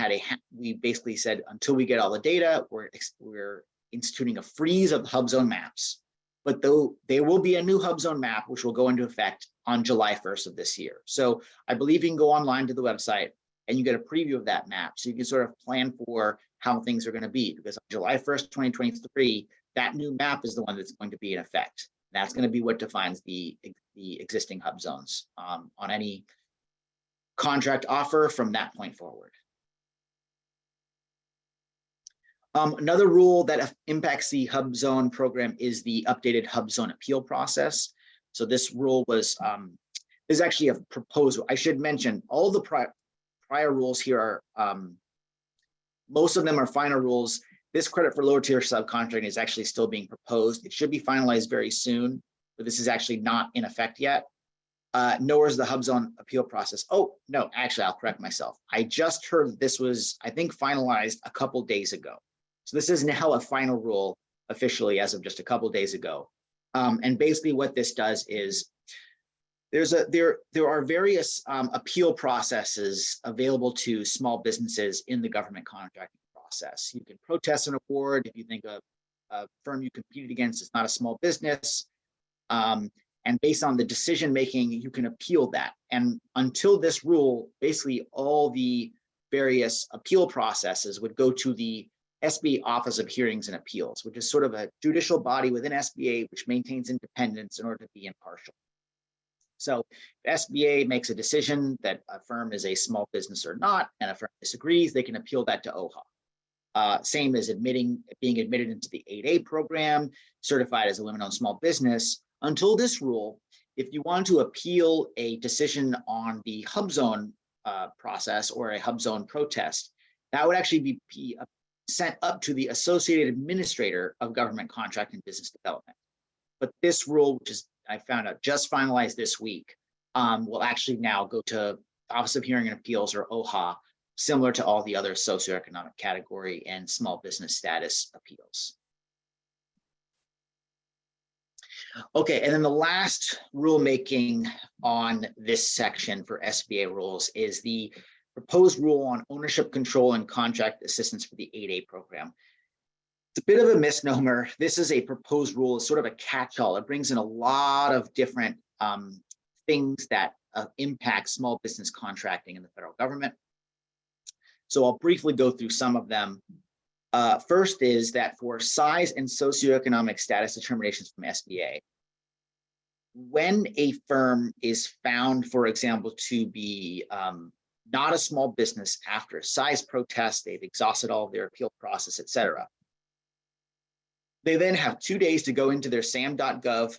basically said, until we get all the data, we're instituting a freeze of HUBZone maps. But though there will be a new HUBZone map, which will go into effect on July 1st of this year. So I believe you can go online to the website and you get a preview of that map. So you can sort of plan for how things are going to be, because on July 1st, 2023, that new map is the one that's going to be in effect. That's going to be what defines the existing hub zones on any contract offer from that point forward. Another rule that impacts the HUBZone program is the updated HUBZone appeal process. So this rule was, this is actually a proposal. I should mention all the prior rules here are, most of them are final rules. This credit for lower tier subcontracting is actually still being proposed. It should be finalized very soon, but this is actually not in effect yet. Nor is the HUBZone appeal process. Oh, no, actually, I'll correct myself. I just heard this was, I think, finalized a couple days ago. So this is now a final rule officially as of just a couple days ago. And basically what this does is there are various appeal processes available to small businesses in the government contracting process. You can protest an award if you think a firm you competed against is not a small business. And based on the decision making, you can appeal that. And until this rule, basically all the various appeal processes would go to the SBA Office of Hearings and Appeals, which is sort of a judicial body within SBA, which maintains independence in order to be impartial. So if SBA makes a decision that a firm is a small business or not, and a firm disagrees, they can appeal that to OHA. Same as being admitted into the 8A program, certified as a women-owned small business. Until this rule, if you want to appeal a decision on the HUBZone process or a HUBZone protest, that would actually be sent up to the Associated Administrator of Government Contract and Business Development. But this rule, which is I found out just finalized this week, will actually now go to Office of Hearing and Appeals, or OHA, similar to all the other socioeconomic category and small business status appeals. Okay, and then the last rulemaking on this section for SBA rules is the proposed rule on ownership control and contract assistance for the 8A program. It's a bit of a misnomer. This is a proposed rule, it's sort of a catch-all. It brings in a lot of different things that impact small business contracting in the federal government. So I'll briefly go through some of them. First is that for size and socioeconomic status determinations from SBA, when a firm is found, for example, to be not a small business after a size protest, they've exhausted all of their appeal process, et cetera, they then have 2 days to go into their sam.gov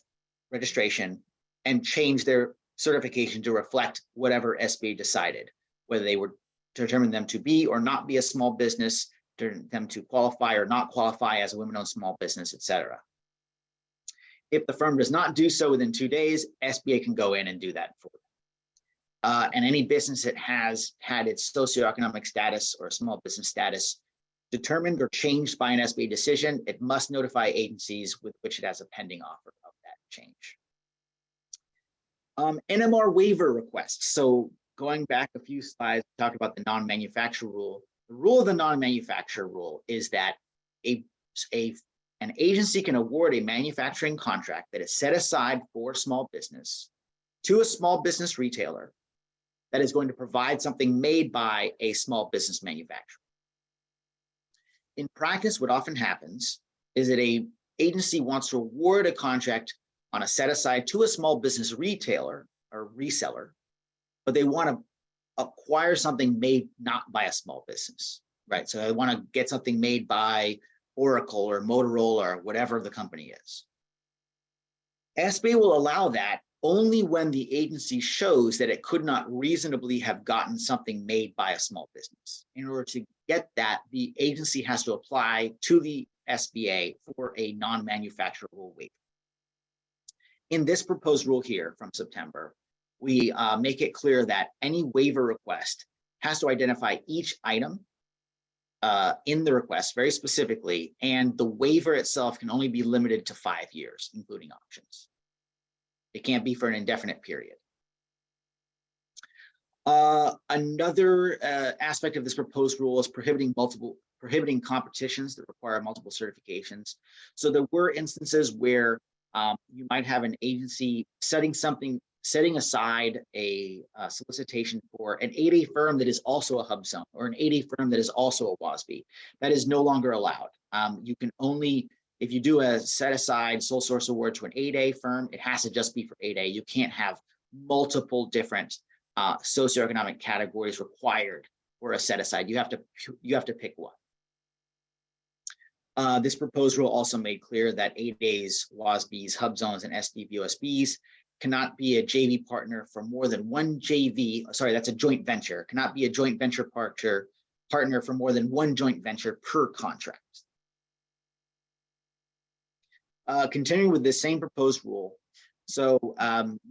registration and change their certification to reflect whatever SBA decided, whether they would determine them to be or not be a small business, them to qualify or not qualify as a women-owned small business, et cetera. If the firm does not do so within 2 days, SBA can go in and do that for them. And any business that has had its socioeconomic status or small business status determined or changed by an SBA decision, it must notify agencies with which it has a pending offer of that change. NMR waiver requests. So going back a few slides, we talked about the non-manufacturer rule. The rule of the non-manufacturer rule is that an agency can award a manufacturing contract that is set aside for small business to a small business retailer that is going to provide something made by a small business manufacturer. In practice, what often happens is that an agency wants to award a contract on a set aside to a small business retailer or reseller, but they want to acquire something made not by a small business, right? So they want to get something made by Oracle or Motorola or whatever the company is. SBA will allow that only when the agency shows that it could not reasonably have gotten something made by a small business. In order to get that, the agency has to apply to the SBA for a non-manufacturable waiver. In this proposed rule here from September, we make it clear that any waiver request has to identify each item in the request very specifically, and the waiver itself can only be limited to 5 years, including options. It can't be for an indefinite period. Another aspect of this proposed rule is prohibiting competitions that require multiple certifications. So there were instances where you might have an agency setting aside a solicitation for an 8A firm that is also a HUBZone or an 8A firm that is also a WOSB. That is no longer allowed. You can only, if you do a set aside sole source award to an 8A firm, it has to just be for 8A. You can't have multiple different socioeconomic categories required for a set aside. You have to pick one. This proposed rule also made clear that 8As, WOSBs, HUBZones, and SD VOSBs cannot be a JV partner for more than one JV. Sorry, that's a joint venture. Cannot be a joint venture partner for more than one joint venture per contract. Continuing with this same proposed rule. So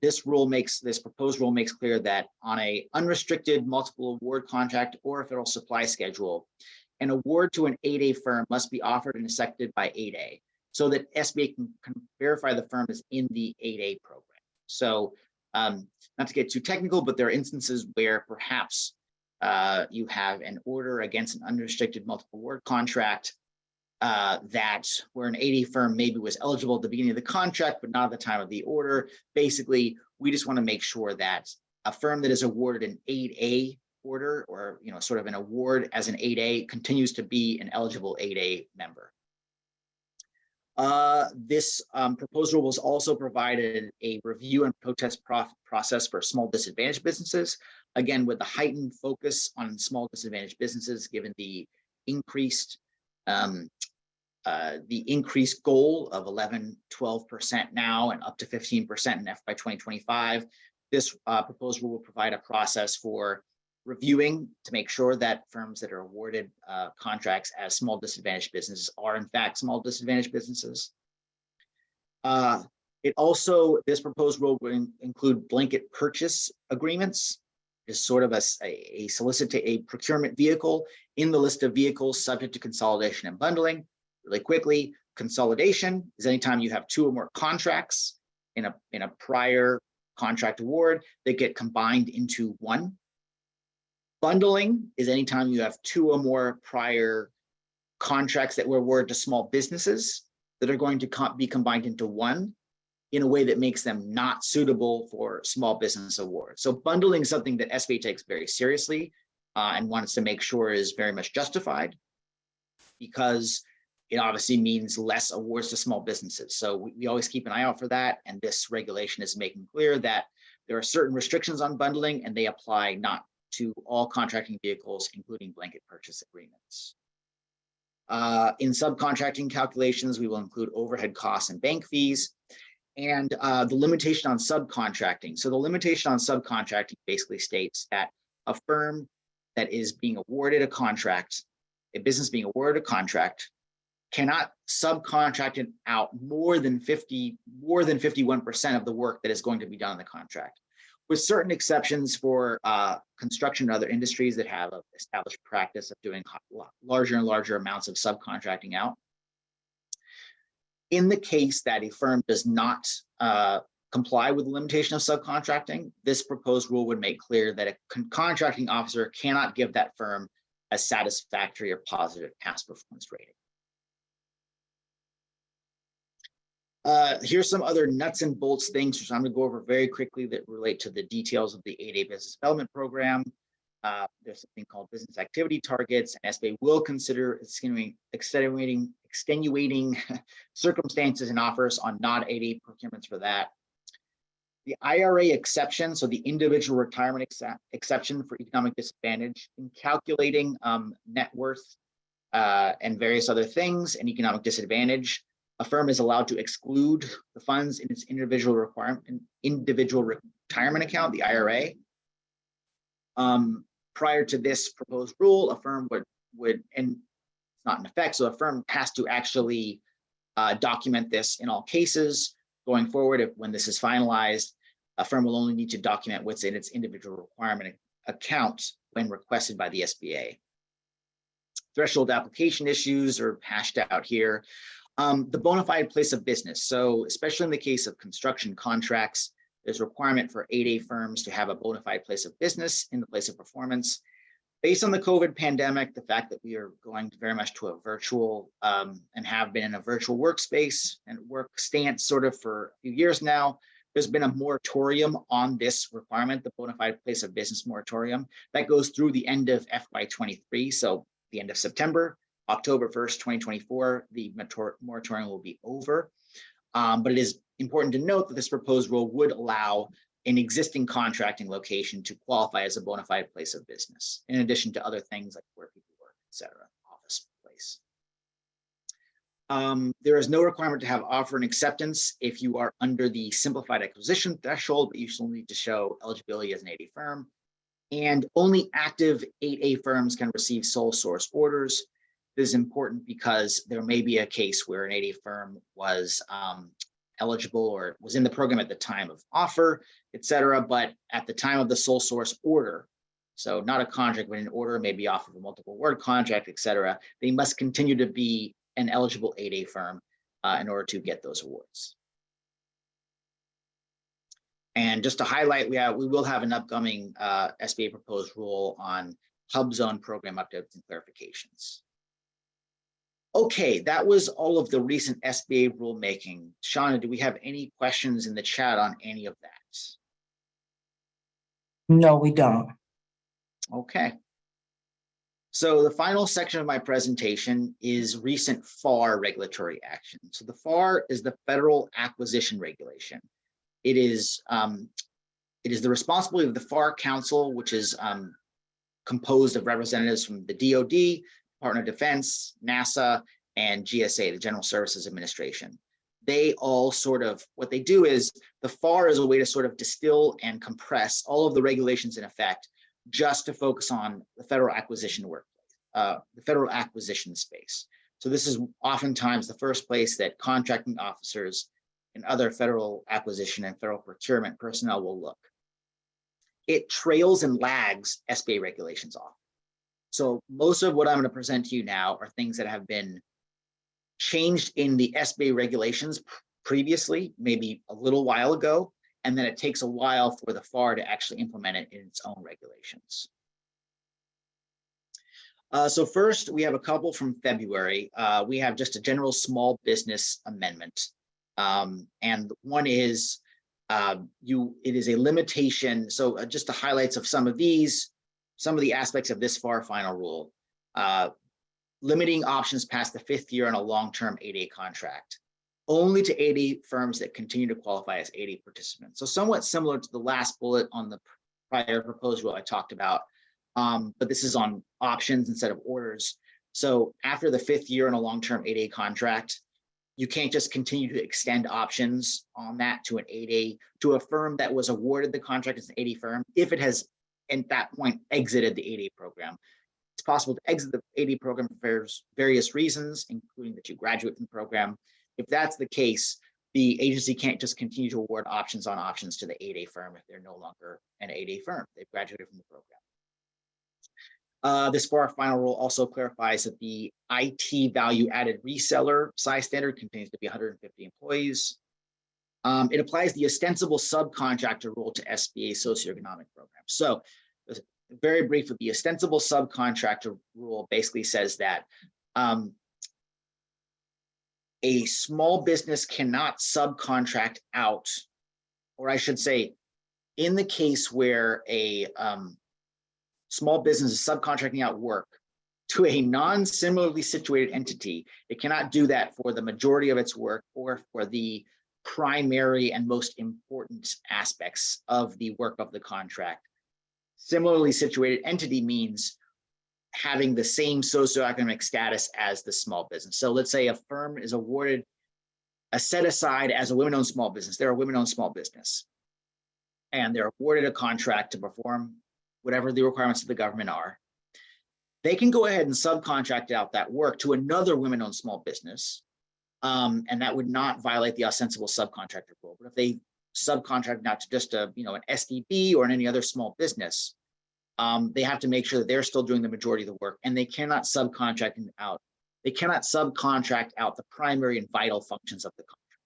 this proposed rule makes clear that on a unrestricted multiple award contract or a federal supply schedule, an award to an 8A firm must be offered and accepted by 8A so that SBA can verify the firm is in the 8A program. So not to get too technical, but there are instances where perhaps you have an order against an unrestricted multiple award contract that where an 8A firm maybe was eligible at the beginning of the contract, but not at the time of the order. Basically, we just want to make sure that a firm that is awarded an 8A order, or sort of an award as an 8A, continues to be an eligible 8A member. This proposal was also provided a review and protest process for small disadvantaged businesses, again with the heightened focus on small disadvantaged businesses, given the increased goal of 11-12% now and up to 15% in FY 2025. This proposal will provide a process for reviewing to make sure that firms that are awarded contracts as small disadvantaged businesses are in fact small disadvantaged businesses. This proposed rule will include blanket purchase agreements, is sort of a procurement vehicle in the list of vehicles subject to consolidation and bundling. Really quickly, consolidation is anytime you have two or more contracts in a prior contract award that get combined into one. Bundling is anytime you have two or more prior contracts that were awarded to small businesses that are going to be combined into one in a way that makes them not suitable for small business awards. So bundling is something that SBA takes very seriously and wants to make sure is very much justified, because it obviously means less awards to small businesses. So we always keep an eye out for that. And this regulation is making clear that there are certain restrictions on bundling, and they apply not to all contracting vehicles, including blanket purchase agreements. In subcontracting calculations, we will include overhead costs and bank fees, and the limitation on subcontracting. So the limitation on subcontracting basically states that a firm that is being awarded a contract, a business being awarded a contract, cannot subcontract it out more than 51% of the work that is going to be done in the contract, with certain exceptions for construction and other industries that have an established practice of doing larger and larger amounts of subcontracting out. In the case that a firm does not comply with the limitation of subcontracting, this proposed rule would make clear that a contracting officer cannot give that firm a satisfactory or positive past performance rating. Here's some other nuts and bolts things which I'm going to go over very quickly that relate to the details of the 8A Business Development Program. There's something called business activity targets, and SBA will consider extenuating circumstances and offers on non-8A procurements for that. The IRA exception, so the individual retirement exception for economic disadvantage, in calculating net worth and various other things and economic disadvantage, a firm is allowed to exclude the funds in its individual retirement account, the IRA. Prior to this proposed rule, a firm would, and it's not in effect, so a firm has to actually document this in all cases. Going forward, when this is finalized, a firm will only need to document what's in its individual requirement account when requested by the SBA. Threshold application issues are hashed out here. The bona fide place of business. So especially in the case of construction contracts, there's a requirement for 8A firms to have a bona fide place of business in the place of performance. Based on the COVID pandemic, the fact that we are going very much to a virtual and have been in a virtual workspace and work stance sort of for a few years now, there's been a moratorium on this requirement, the bona fide place of business moratorium, that goes through the end of FY 23. So the end of September. October 1st, 2024, the moratorium will be over. But it is important to note that this proposed rule would allow an existing contracting location to qualify as a bona fide place of business, in addition to other things like where people work, et cetera, office place. There is no requirement to have offer and acceptance if you are under the simplified acquisition threshold, but you still need to show eligibility as an 8A firm. And only active 8A firms can receive sole source orders. This is important because there may be a case where an 8A firm was eligible or was in the program at the time of offer, et cetera, but at the time of the sole source order, so not a contract, but an order may be off of a multiple award contract, et cetera, they must continue to be an eligible 8A firm in order to get those awards. And just to highlight, we will have an upcoming SBA proposed rule on HUBZone program updates and clarifications. Okay, that was all of the recent SBA rulemaking. Shauna, do we have any questions in the chat on any of that? No, we don't. Okay. So the final section of my presentation is recent FAR regulatory action. So the FAR is the Federal Acquisition Regulation. It is the responsibility of the FAR Council, which is composed of representatives from the DoD, Department of Defense, NASA, and GSA, the General Services Administration. They all sort of, what they do is, the FAR is a way to sort of distill and compress all of the regulations in effect just to focus on the federal acquisition workplace, the federal acquisition space. So this is oftentimes the first place that contracting officers and other federal acquisition and federal procurement personnel will look. It trails and lags SBA regulations off. So most of what I'm going to present to you now are things that have been changed in the SBA regulations previously, maybe a little while ago, and then it takes a while for the FAR to actually implement it in its own regulations. So first, we have a couple from February. We have just a general small business amendment. And one is, it is a limitation. So just the highlights of some of these, some of the aspects of this FAR final rule, limiting options past the 5th year on a long-term 8A contract, only to 8A firms that continue to qualify as 8A participants. So somewhat similar to the last bullet on the prior proposed rule I talked about, but this is on options instead of orders. So after the 5th year on a long-term 8A contract, you can't just continue to extend options on that to an 8A, to a firm that was awarded the contract as an 8A firm, if it has at that point exited the 8A program. It's possible to exit the 8A program for various reasons, including that you graduate from the program. If that's the case, the agency can't just continue to award options on options to the 8A firm if they're no longer an 8A firm. They've graduated from the program. This FAR final rule also clarifies that the IT value added reseller size standard continues to be 150 employees. It applies the ostensible subcontractor rule to SBA socioeconomic programs. So very briefly, the ostensible subcontractor rule basically says that a small business cannot subcontract out, or I should say, in the case where a small business is subcontracting out work to a non-similarly situated entity, it cannot do that for the majority of its work or for the primary and most important aspects of the work of the contract. Similarly situated entity means having the same socioeconomic status as the small business. So let's say a firm is awarded a set aside as a women-owned small business. They're a women-owned small business, and they're awarded a contract to perform whatever the requirements of the government are. They can go ahead and subcontract out that work to another women-owned small business, and that would not violate the ostensible subcontractor rule. But if they subcontract out to just an SDB or any other small business, they have to make sure that they're still doing the majority of the work, and they cannot subcontract out. They cannot subcontract out the primary and vital functions of the contract.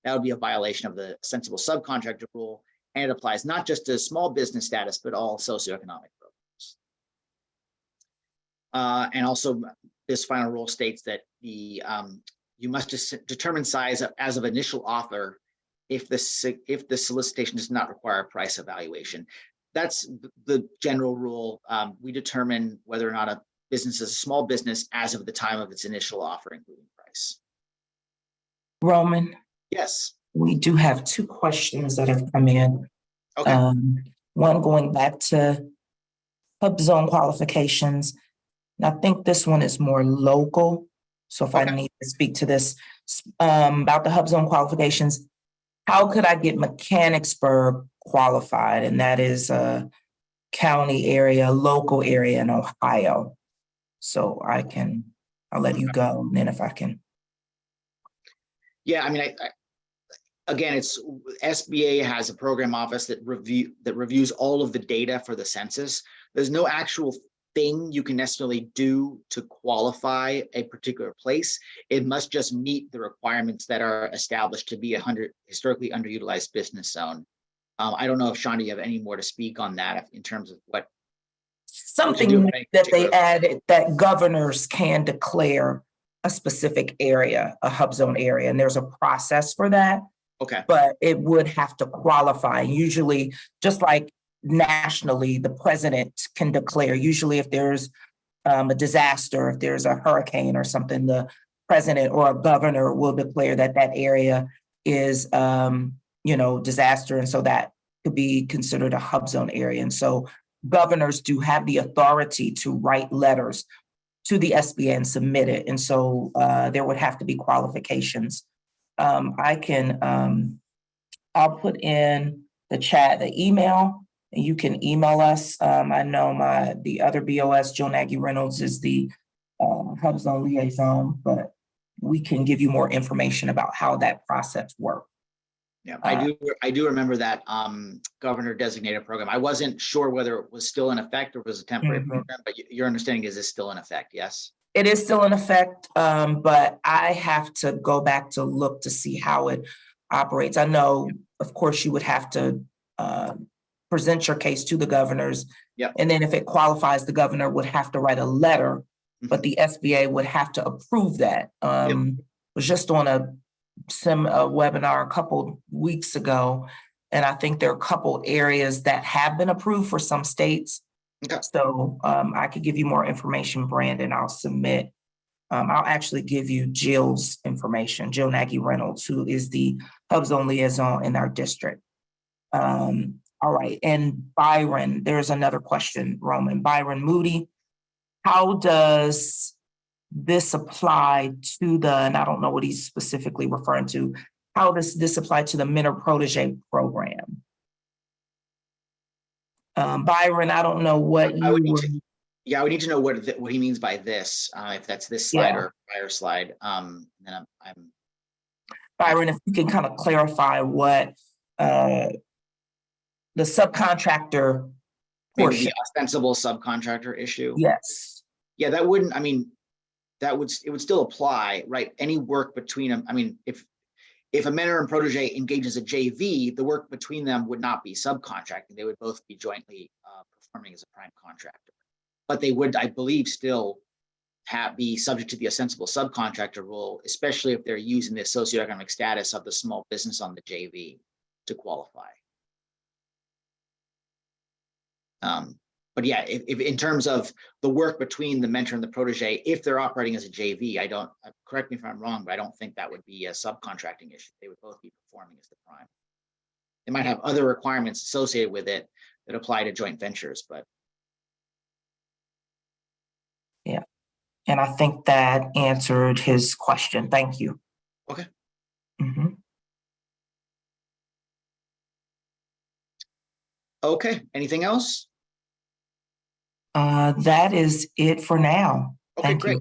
That would be a violation of the ostensible subcontractor rule, and it applies not just to small business status, but all socioeconomic programs. And also, this final rule states that the you must determine size as of initial offer if the solicitation does not require a price evaluation. That's the general rule. We determine whether or not a business is a small business as of the time of its initial offer, including price. Roman, Yes. we do have 2 questions that have come in. Okay. One going back to HUBZone qualifications. And I think this one is more local. So if I need to speak to this about the HUBZone qualifications, how could I get Mechanicsburg qualified? And that is a county area, local area in Ohio. So I'll let you go. And then if I can. Yeah, I mean, again, it's SBA has a program office that reviews all of the data for the census. There's no actual thing you can necessarily do to qualify a particular place. It must just meet the requirements that are established to be a historically underutilized business zone. I don't know if Shonda, you have any more to speak on that in terms of what something that they added, that governors can declare a a specific area, a HUBZone area, and there's a process for that, Okay, but it would have to qualify. Usually, just like nationally, the president can declare, usually if there's a disaster, if there's a hurricane or something, the president or a governor will declare that that area is, disaster. And so that could be considered a HUBZone area. And so governors do have the authority to write letters to the SBA and submit it. And so there would have to be qualifications. I'll put in the chat, the email, and you can email us. I know the other BOS, Jill Nagy-Reynolds, is the HUBZone liaison, but we can give you more information about how that process works. yeah, I do remember that governor designated program. I wasn't sure whether it was still in effect or was a temporary program, but your understanding is it's still in effect, yes? It is still in effect, but I have to go back to look to see how it operates. I know, of course, you would have to present your case to the governors. Yep. And then if it qualifies, the governor would have to write a letter, but the SBA would have to approve that. Was just on a webinar a couple weeks ago, and I think there are a couple areas that have been approved for some states. Okay. So I could give you more information, Brandon. I'll submit. I'll actually give you Jill's information, Jill Nagy-Reynolds, who is the HUBZone liaison in our district. All right, and Byron, there's another question, Roman. Byron Moody, how does this apply to and I don't know what he's specifically referring to, how does this apply to the mentor protege program? Byron, I don't know what I would need to know what he means by this, if that's this slide or prior slide. Then I'm Byron, if you can kind of clarify what the subcontractor maybe portion. the ostensible subcontractor issue. Yes. Yeah, that wouldn't, I mean, it would still apply, right? Any work between them. I mean, if a mentor and protege engages a JV, the work between them would not be subcontracting. They would both be jointly performing as a prime contractor. But they would, I believe, still be subject to the ostensible subcontractor rule, especially if they're using the socioeconomic status of the small business on the JV to qualify. But yeah, if in terms of the work between the mentor and the protege, if they're operating as a JV, correct me if I'm wrong, but I don't think that would be a subcontracting issue. They would both be performing as the prime. They might have other requirements associated with it that apply to joint ventures, but. Yeah, and I think that answered his question. Thank you. Okay. Okay, anything else? That is it for now. Okay, Thank great. you.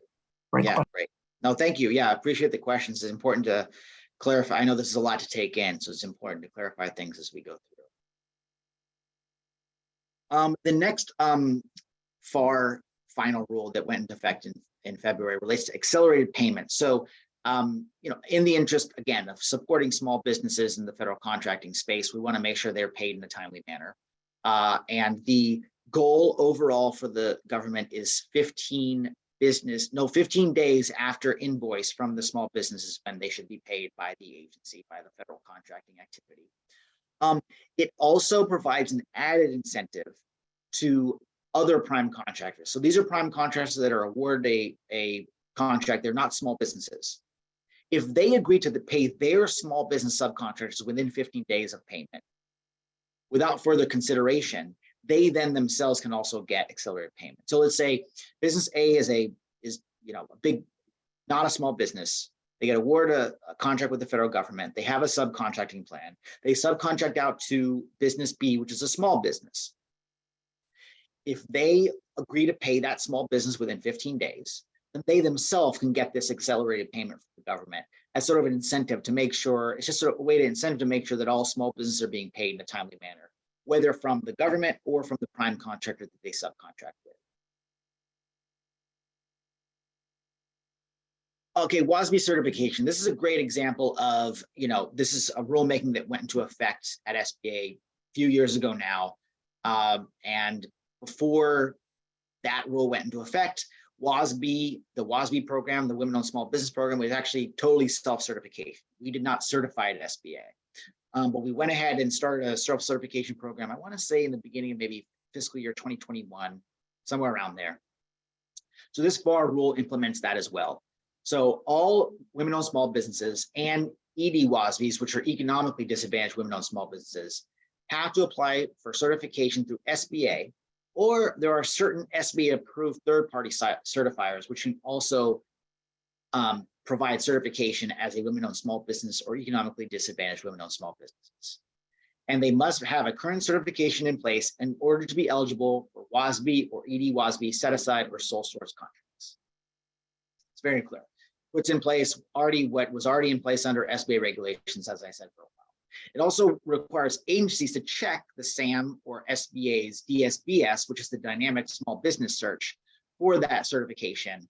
Great Yeah, question. great. No, thank you. Yeah, I appreciate the questions. It's important to clarify. I know this is a lot to take in, so it's important to clarify things as we go through. The next final rule that went into effect in February relates to accelerated payments. So, in the interest, again, of supporting small businesses in the federal contracting space, we want to make sure they're paid in a timely manner. And the goal overall for the government is 15 days after invoice from the small businesses when they should be paid by the agency, by the federal contracting activity. It also provides an added incentive to other prime contractors. So these are prime contractors that are awarded a contract. They're not small businesses. If they agree to pay their small business subcontractors within 15 days of payment, without further consideration, they then themselves can also get accelerated payment. So let's say business A is a big, not a small business. They get awarded a contract with the federal government. They have a subcontracting plan. They subcontract out to business B, which is a small business. If they agree to pay that small business within 15 days, then they themselves can get this accelerated payment from the government as sort of an incentive to make sure, it's just sort of a way to incentive to make sure that all small businesses are being paid in a timely manner, whether from the government or from the prime contractor that they subcontract with. Okay, WOSB certification. This is a great example of, this is a rulemaking that went into effect at SBA a few years ago now. And before that rule went into effect, WOSB, the WOSB program, the Women-Owned Small Business Program, was actually totally self-certification. We did not certify it at SBA. But we went ahead and started a self-certification program, I want to say in the beginning of maybe fiscal year 2021, somewhere around there. So this FAR rule implements that as well. So all women-owned small businesses and ED-WOSBs, which are economically disadvantaged women-owned small businesses, have to apply for certification through SBA, or there are certain SBA-approved third-party certifiers, which can also provide certification as a women-owned small business or economically disadvantaged women-owned small businesses. And they must have a current certification in place in order to be eligible for WOSB or ED-WOSB set-aside or sole source contracts. It's very clear. What's in place what was already in place under SBA regulations, as I said for a while. It also requires agencies to check the SAM or SBA's DSBS, which is the Dynamic Small Business Search, for that certification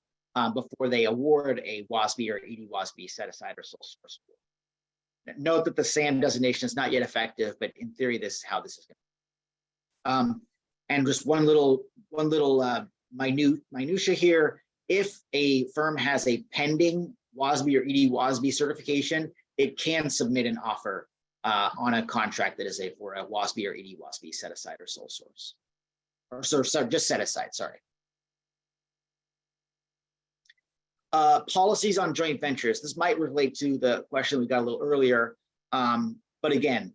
before they award a WOSB or ED-WOSB set-aside or sole source. Note that the SAM designation is not yet effective, but in theory, this is how this is going. And just one little minutia here. If a firm has a pending WOSB or ED-WOSB certification, it can submit an offer on a contract that is for a WOSB or ED-WOSB set aside or sole source, or sorry, just set aside. Sorry. Policies on joint ventures. This might relate to the question we got a little earlier, but again,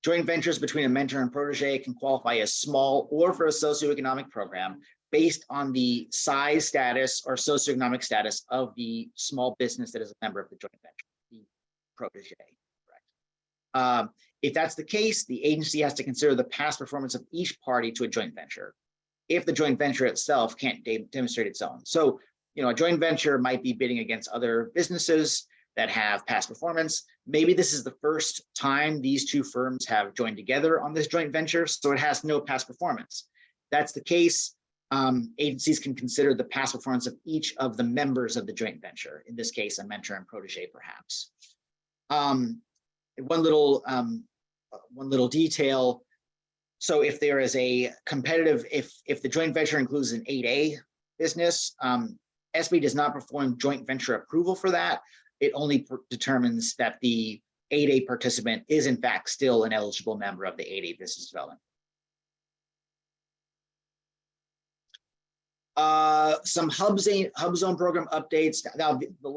joint ventures between a mentor and protege can qualify as small or for a socioeconomic program based on the size, status, or socioeconomic status of the small business that is a member of the joint venture, the protege, correct? If that's the case, the agency has to consider the past performance of each party to a joint venture if the joint venture itself can't demonstrate its own. So, a joint venture might be bidding against other businesses that have past performance. Maybe this is the first time these two firms have joined together on this joint venture, so it has no past performance. If that's the case, agencies can consider the past performance of each of the members of the joint venture, in this case, a mentor and protege, perhaps. One little detail. So if there is a competitive, if the joint venture includes an 8A business, SBA does not perform joint venture approval for that. It only determines that the 8A participant is in fact still an eligible member of the 8A business development. Some HUBZone program updates. Now, the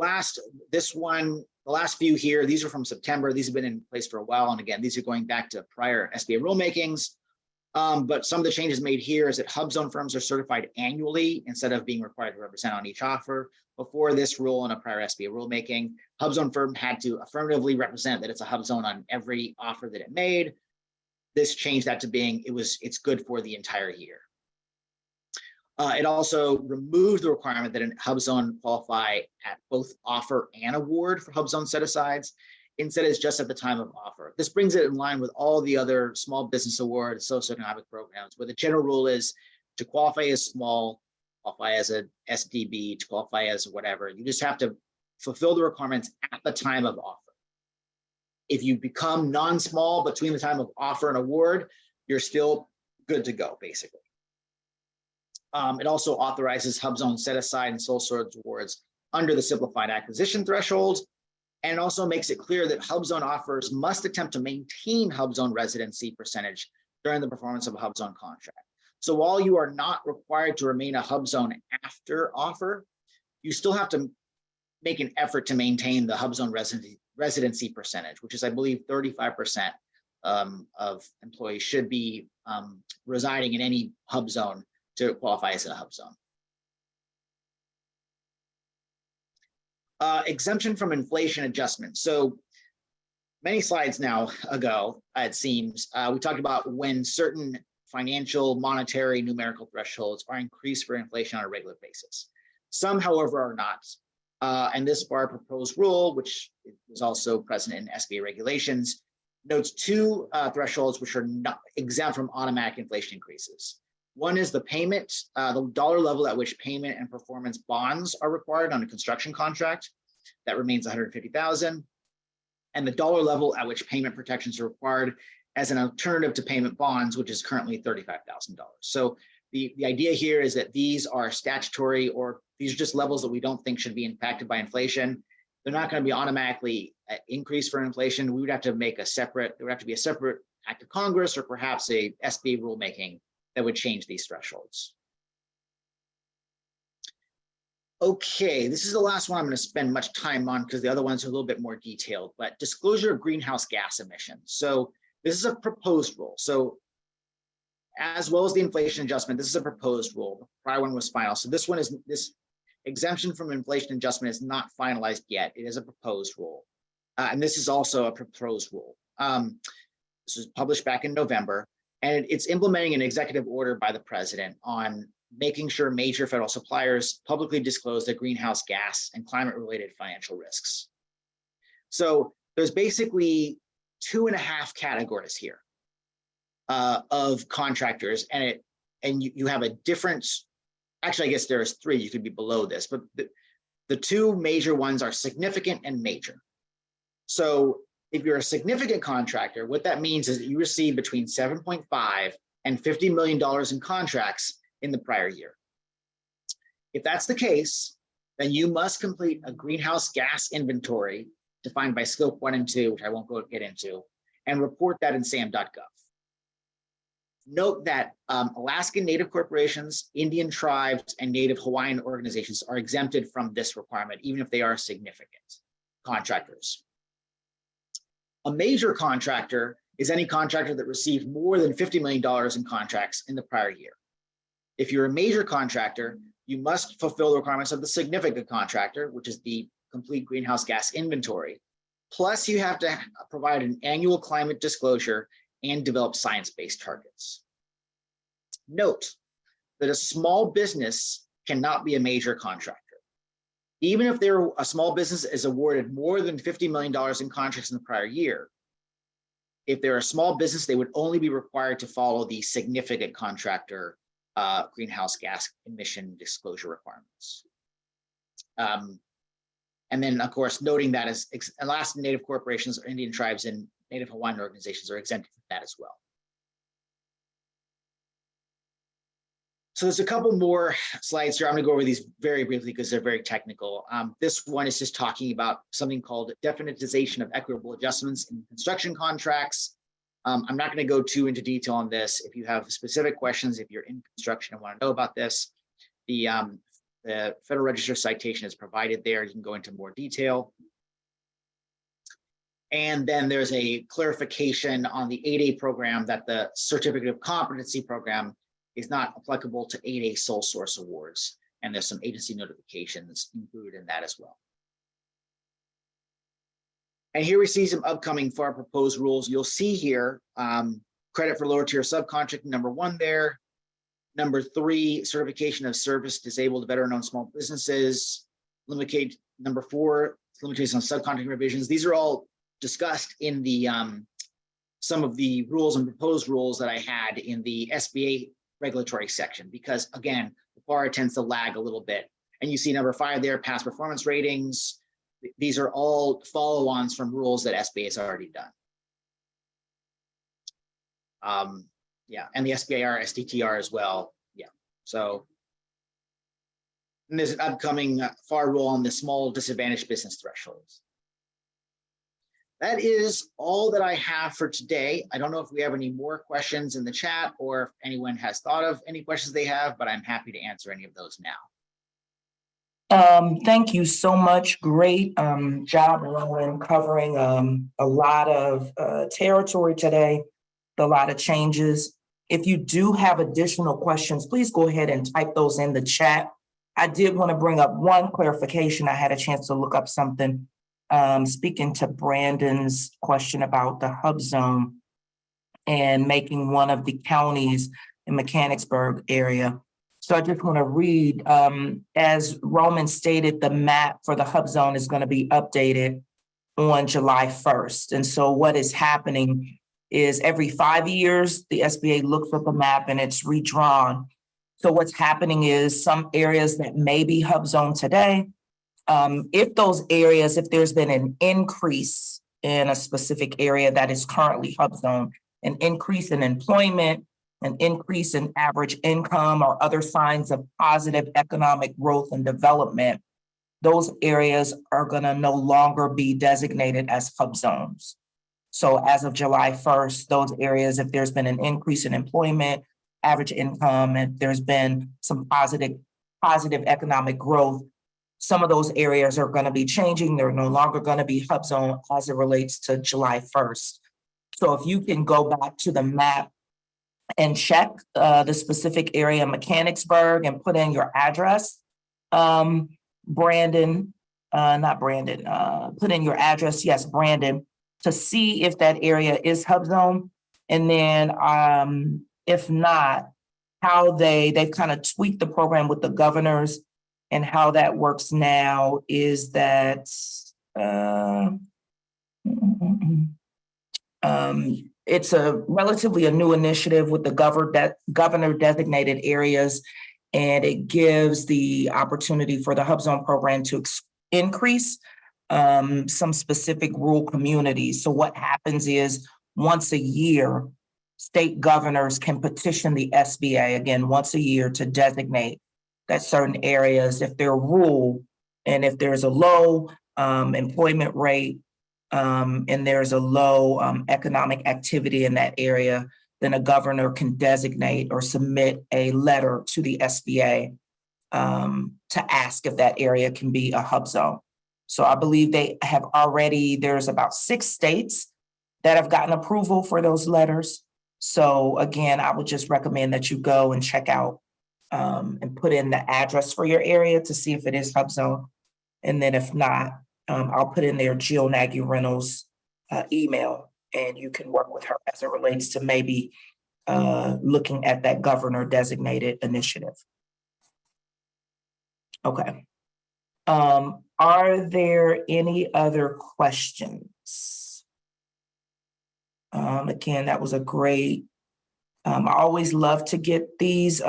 last few here, these are from September. These have been in place for a while. And again, these are going back to prior SBA rulemakings. But some of the changes made here is that HUBZone firms are certified annually instead of being required to represent on each offer. Before this rule in a prior SBA rulemaking, HUBZone firm had to affirmatively represent that it's a HUBZone on every offer that it made. This changed that to being it's good for the entire year. It also removed the requirement that a HUBZone qualify at both offer and award for HUBZone set-asides. Instead, it's just at the time of offer. This brings it in line with all the other small business awards, socioeconomic programs, where the general rule is to qualify as small, qualify as a SDB, to qualify as whatever. You just have to fulfill the requirements at the time of offer. If you become non-small between the time of offer and award, you're still good to go, basically. It also authorizes HUBZone set-aside and sole source awards under the simplified acquisition threshold, and also makes it clear that HUBZone offers must attempt to maintain HUBZone residency percentage during the performance of a HUBZone contract. So while you are not required to remain a HUBZone after offer, you still have to make an effort to maintain the HUBZone residency percentage, which is, I believe, 35% of employees should be residing in any HUBZone to qualify as a HUBZone. Exemption from inflation adjustment. So many slides now ago, it seems, we talked about when certain financial, monetary, numerical thresholds are increased for inflation on a regular basis. Some, however, are not. And this FAR proposed rule, which is also present in SBA regulations, notes two thresholds which are not exempt from automatic inflation increases. One is the payment, the dollar level at which payment and performance bonds are required on a construction contract. That remains $150,000. And the dollar level at which payment protections are required as an alternative to payment bonds, which is currently $35,000. So the idea here is that these are statutory or These are just levels that we don't think should be impacted by inflation. They're not going to be automatically increased for inflation. We would have to make there would have to be a separate act of Congress or perhaps a SBA rulemaking that would change these thresholds. Okay, this is the last one I'm going to spend much time on because the other ones are a little bit more detailed, but disclosure of greenhouse gas emissions. So this is a proposed rule. So as well as the inflation adjustment, this is a proposed rule. The prior one was final. So this exemption from inflation adjustment is not finalized yet. It is a proposed rule. And this is also a proposed rule. This was published back in November, and it's implementing an executive order by the president on making sure major federal suppliers publicly disclose their greenhouse gas and climate-related financial risks. So there's basically 2.5 categories here of contractors, and you have a difference. Actually, I guess there's 3. You could be below this, but the 2 major ones are significant and major. So if you're a significant contractor, what that means is that you receive between $7.5 and $50 million in contracts in the prior year. If that's the case, then you must complete a greenhouse gas inventory defined by scope 1 and 2, which I won't get into, and report that in SAM.gov. Note that Alaskan Native corporations, Indian tribes, and Native Hawaiian organizations are exempted from this requirement, even if they are significant contractors. A major contractor is any contractor that received more than $50 million in contracts in the prior year. If you're a major contractor, you must fulfill the requirements of the significant contractor, which is the complete greenhouse gas inventory. Plus, you have to provide an annual climate disclosure and develop science-based targets. Note that a small business cannot be a major contractor. Even if a small business is awarded more than $50 million in contracts in the prior year, if they're a small business, they would only be required to follow the significant contractor greenhouse gas emission disclosure requirements. And then, of course, noting that as Alaskan Native corporations or Indian tribes and Native Hawaiian organizations are exempted from that as well. So there's a couple more slides here. I'm going to go over these very briefly because they're very technical. This one is just talking about something called definitization of equitable adjustments in construction contracts. I'm not going to go too into detail on this. If you have specific questions, if you're in construction and want to know about this, the Federal Register citation is provided there. You can go into more detail. And then there's a clarification on the 8A program that the Certificate of Competency program is not applicable to 8A sole source awards. And there's some agency notifications included in that as well. And here we see some upcoming FAR proposed rules. You'll see here credit for lower tier subcontracting, number 1 there. Number 3, certification of service disabled veteran-owned small businesses. Number 4, limitations on subcontracting revisions. These are all discussed in the some of the rules and proposed rules that I had in the SBA regulatory section, because again, the FAR tends to lag a little bit. And you see number 5 there, past performance ratings. These are all follow-ons from rules that SBA has already done. Yeah, and the SBAR, STTR as well. Yeah, so and there's an upcoming FAR rule on the small disadvantaged business thresholds. That is all that I have for today. I don't know if we have any more questions in the chat or if anyone has thought of any questions they have, but I'm happy to answer any of those now. Thank you so much. Great job, Rowan, covering a lot of territory today, a lot of changes. If you do have additional questions, please go ahead and type those in the chat. I did want to bring up one clarification. I had a chance to look up something. Speaking to Brandon's question about the HUBZone and making one of the counties in Mechanicsburg area. So I just want to read, as Roman stated, the map for the HUBZone is going to be updated on July 1st. And so what is happening is every 5 years, the SBA looks at the map and it's redrawn. So what's happening is some areas that may be HUBZone today, if there's been an increase in a specific area that is currently HUBZone, an increase in employment, an increase in average income, or other signs of positive economic growth and development, those areas are going to no longer be designated as hub zones. So as of July 1st, those areas, if there's been an increase in employment, average income, and there's been some positive economic growth, some of those areas are going to be changing. They're no longer going to be hub zone as it relates to July 1st. So if you can go back to the map and check the specific area, Mechanicsburg, and put in your address, Brandon, not Brandon, put in your address, yes, Brandon, to see if that area is hub zone. And then if not, how they've kind of tweaked the program with the governors, and how that works now is that it's a relatively a new initiative with the governor designated areas, and it gives the opportunity for the hub zone program to increase some specific rural communities. So what happens is once a year, state governors can petition the SBA, again, once a year, to designate that certain areas, if they're rural and if there's a low employment rate and there's a low economic activity in that area, then a governor can designate or submit a letter to the SBA to ask if that area can be a hub zone. So I believe they have already, there's about 6 states that have gotten approval for those letters. So again, I would just recommend that you go and check out and put in the address for your area to see if it is hub zone. And then if not, I'll put in there Jill Nagy Reynolds' email, and you can work with her as it relates to maybe looking at that governor designated initiative. Okay. Are there any other questions? Again, that was a great, I always love to get these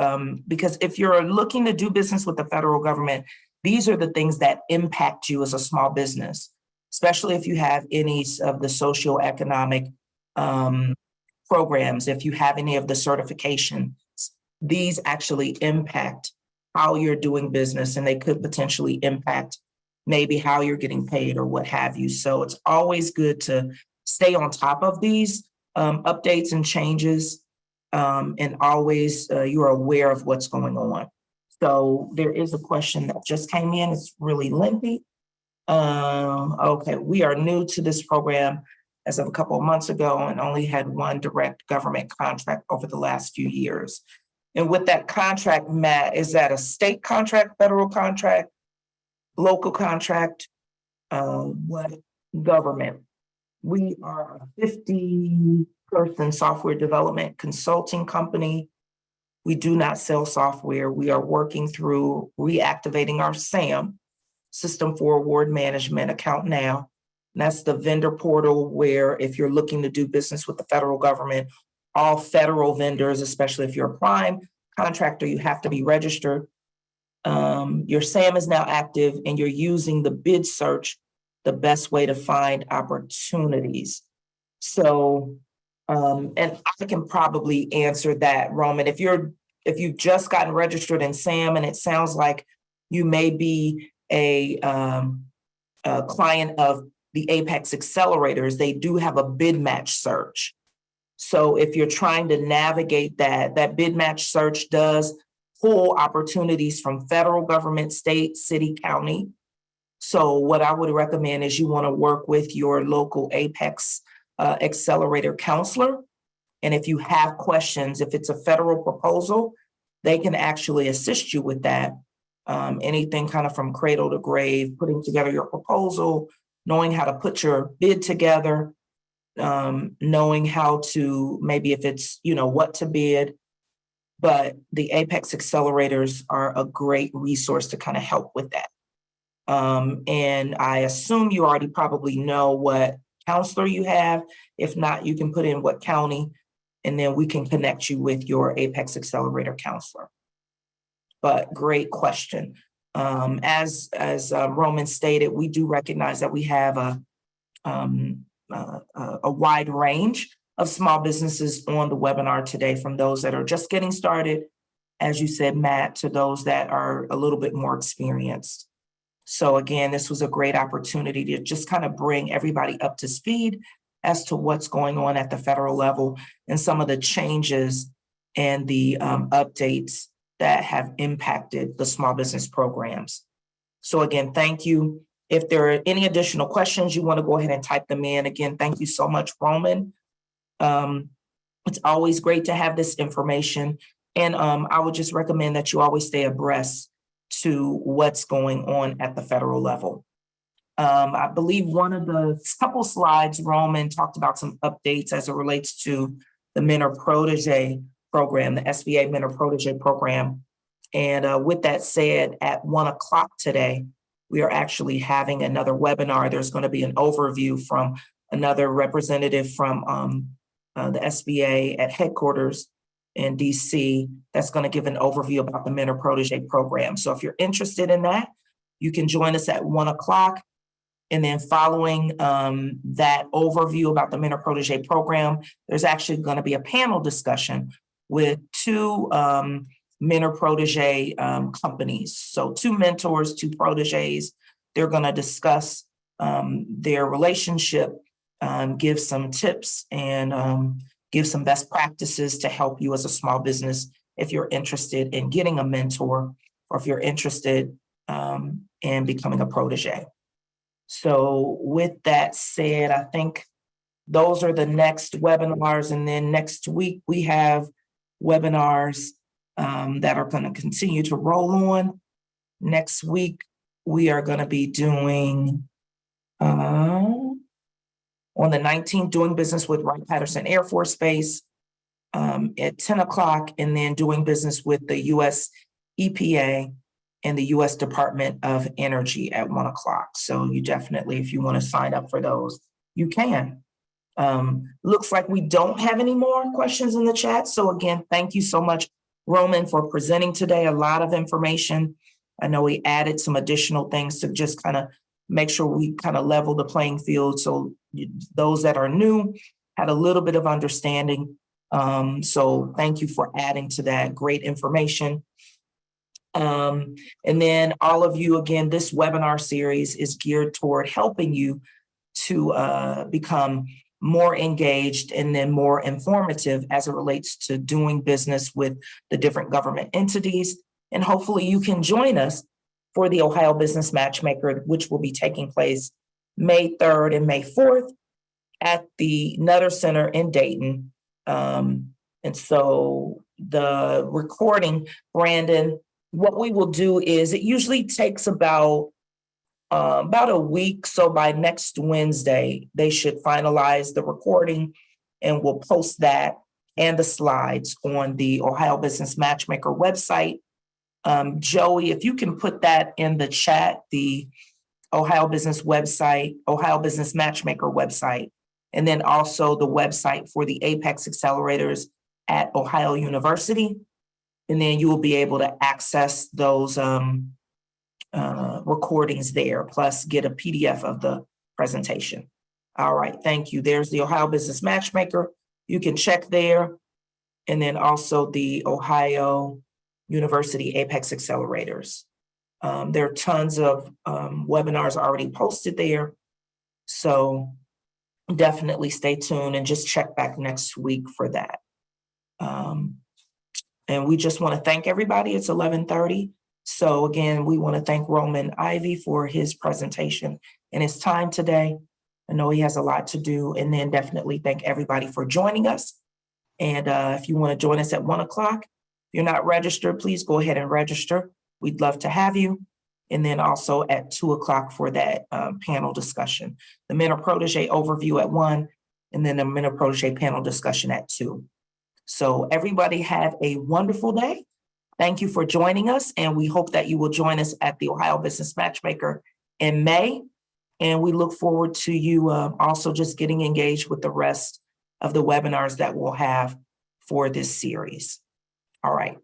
because if you're looking to do business with the federal government, these are the things that impact you as a small business, especially if you have any of the socioeconomic programs, if you have any of the certifications, these actually impact how you're doing business, and they could potentially impact maybe how you're getting paid or what have you. So it's always good to stay on top of these updates and changes, and always you're aware of what's going on. So there is a question that just came in. It's really lengthy. Okay, we are new to this program as of a couple of months ago and only had one direct government contract over the last few years. And with that contract, Matt, is that a state contract, federal contract, local contract? What government? We are a 50-person software development consulting company. We do not sell software. We are working through reactivating our SAM, System for Award Management account now. And that's the vendor portal where if you're looking to do business with the federal government, all federal vendors, especially if you're a prime contractor, you have to be registered. Your SAM is now active and you're using the bid search, the best way to find opportunities. So, and I can probably answer that, Roman. If you've just gotten registered in SAM and it sounds like you may be a client of the Apex accelerators, they do have a bid match search. So if you're trying to navigate that bid match search does pull opportunities from federal government, state, city, county. So what I would recommend is you want to work with your local Apex accelerator counselor. And if you have questions, if it's a federal proposal, they can actually assist you with that. Anything kind of from cradle to grave, putting together your proposal, knowing how to put your bid together, knowing how to, maybe if it's, what to bid. But the Apex accelerators are a great resource to kind of help with that. And I assume you already probably know what counselor you have. If not, you can put in what county, and then we can connect you with your Apex accelerator counselor. But great question. As Roman stated, we do recognize that we have a wide range of small businesses on the webinar today, from those that are just getting started, as you said, Matt, to those that are a little bit more experienced. So again, this was a great opportunity to just kind of bring everybody up to speed as to what's going on at the federal level and some of the changes and the updates that have impacted the small business programs. So again, thank you. If there are any additional questions, you want to go ahead and type them in. Again, thank you so much, Roman. It's always great to have this information. And I would just recommend that you always stay abreast to what's going on at the federal level. I believe one of the couple slides, Roman talked about some updates as it relates to the Mentor Protege program, the SBA Mentor Protege program. And with that said, at 1 o'clock today, we are actually having another webinar. There's going to be an overview from another representative from the SBA at headquarters in DC that's going to give an overview about the Mentor Protege program. So if you're interested in that, you can join us at 1 o'clock. And then following that overview about the Mentor Protege program, there's actually going to be a panel discussion with two Mentor Protege companies. So two mentors, two proteges. They're going to discuss their relationship, give some tips, and give some best practices to help you as a small business if you're interested in getting a mentor or if you're interested in becoming a protege. So with that said, I think those are the next webinars. And then next week, we have webinars that are going to continue to roll on. Next week, we are going to be doing, on the 19th, doing business with Wright-Patterson Air Force Base at 10 o'clock, and then doing business with the U.S. EPA and the U.S. Department of Energy at 1 o'clock. So you definitely, if you want to sign up for those, you can. Looks like we don't have any more questions in the chat. So again, thank you so much, Roman, for presenting today. A lot of information. I know we added some additional things to just kind of make sure we kind of level the playing field. So those that are new had a little bit of understanding. So thank you for adding to that. Great information. And then all of you, again, this webinar series is geared toward helping you to become more engaged and then more informative as it relates to doing business with the different government entities. And hopefully you can join us for the Ohio Business Matchmaker, which will be taking place May 3rd and May 4th at the Nutter Center in Dayton. And so the recording, Brandon, what we will do is it usually takes about a week. So by next Wednesday, they should finalize the recording and we'll post that and the slides on the Ohio Business Matchmaker website. Joey, if you can put that in the chat, the Ohio Business website, Ohio Business Matchmaker website, and then also the website for the Apex accelerators at Ohio University. And then you will be able to access those recordings there, plus get a PDF of the presentation. All right, thank you. There's the Ohio Business Matchmaker. You can check there. And then also the Ohio University Apex accelerators. There are tons of webinars already posted there. So definitely stay tuned and just check back next week for that. And we just want to thank everybody. It's 11:30. So again, we want to thank Roman Ivy for his presentation and his time today. I know he has a lot to do. And then definitely thank everybody for joining us. And if you want to join us at 1 o'clock, if you're not registered, please go ahead and register. We'd love to have you. And then also at 2 o'clock for that panel discussion. The Mentor Protege overview at 1, and then the Mentor Protege panel discussion at 2. So everybody have a wonderful day. Thank you for joining us. And we hope that you will join us at the Ohio Business Matchmaker in May. And we look forward to you also just getting engaged with the rest of the webinars that we'll have for this series. All right.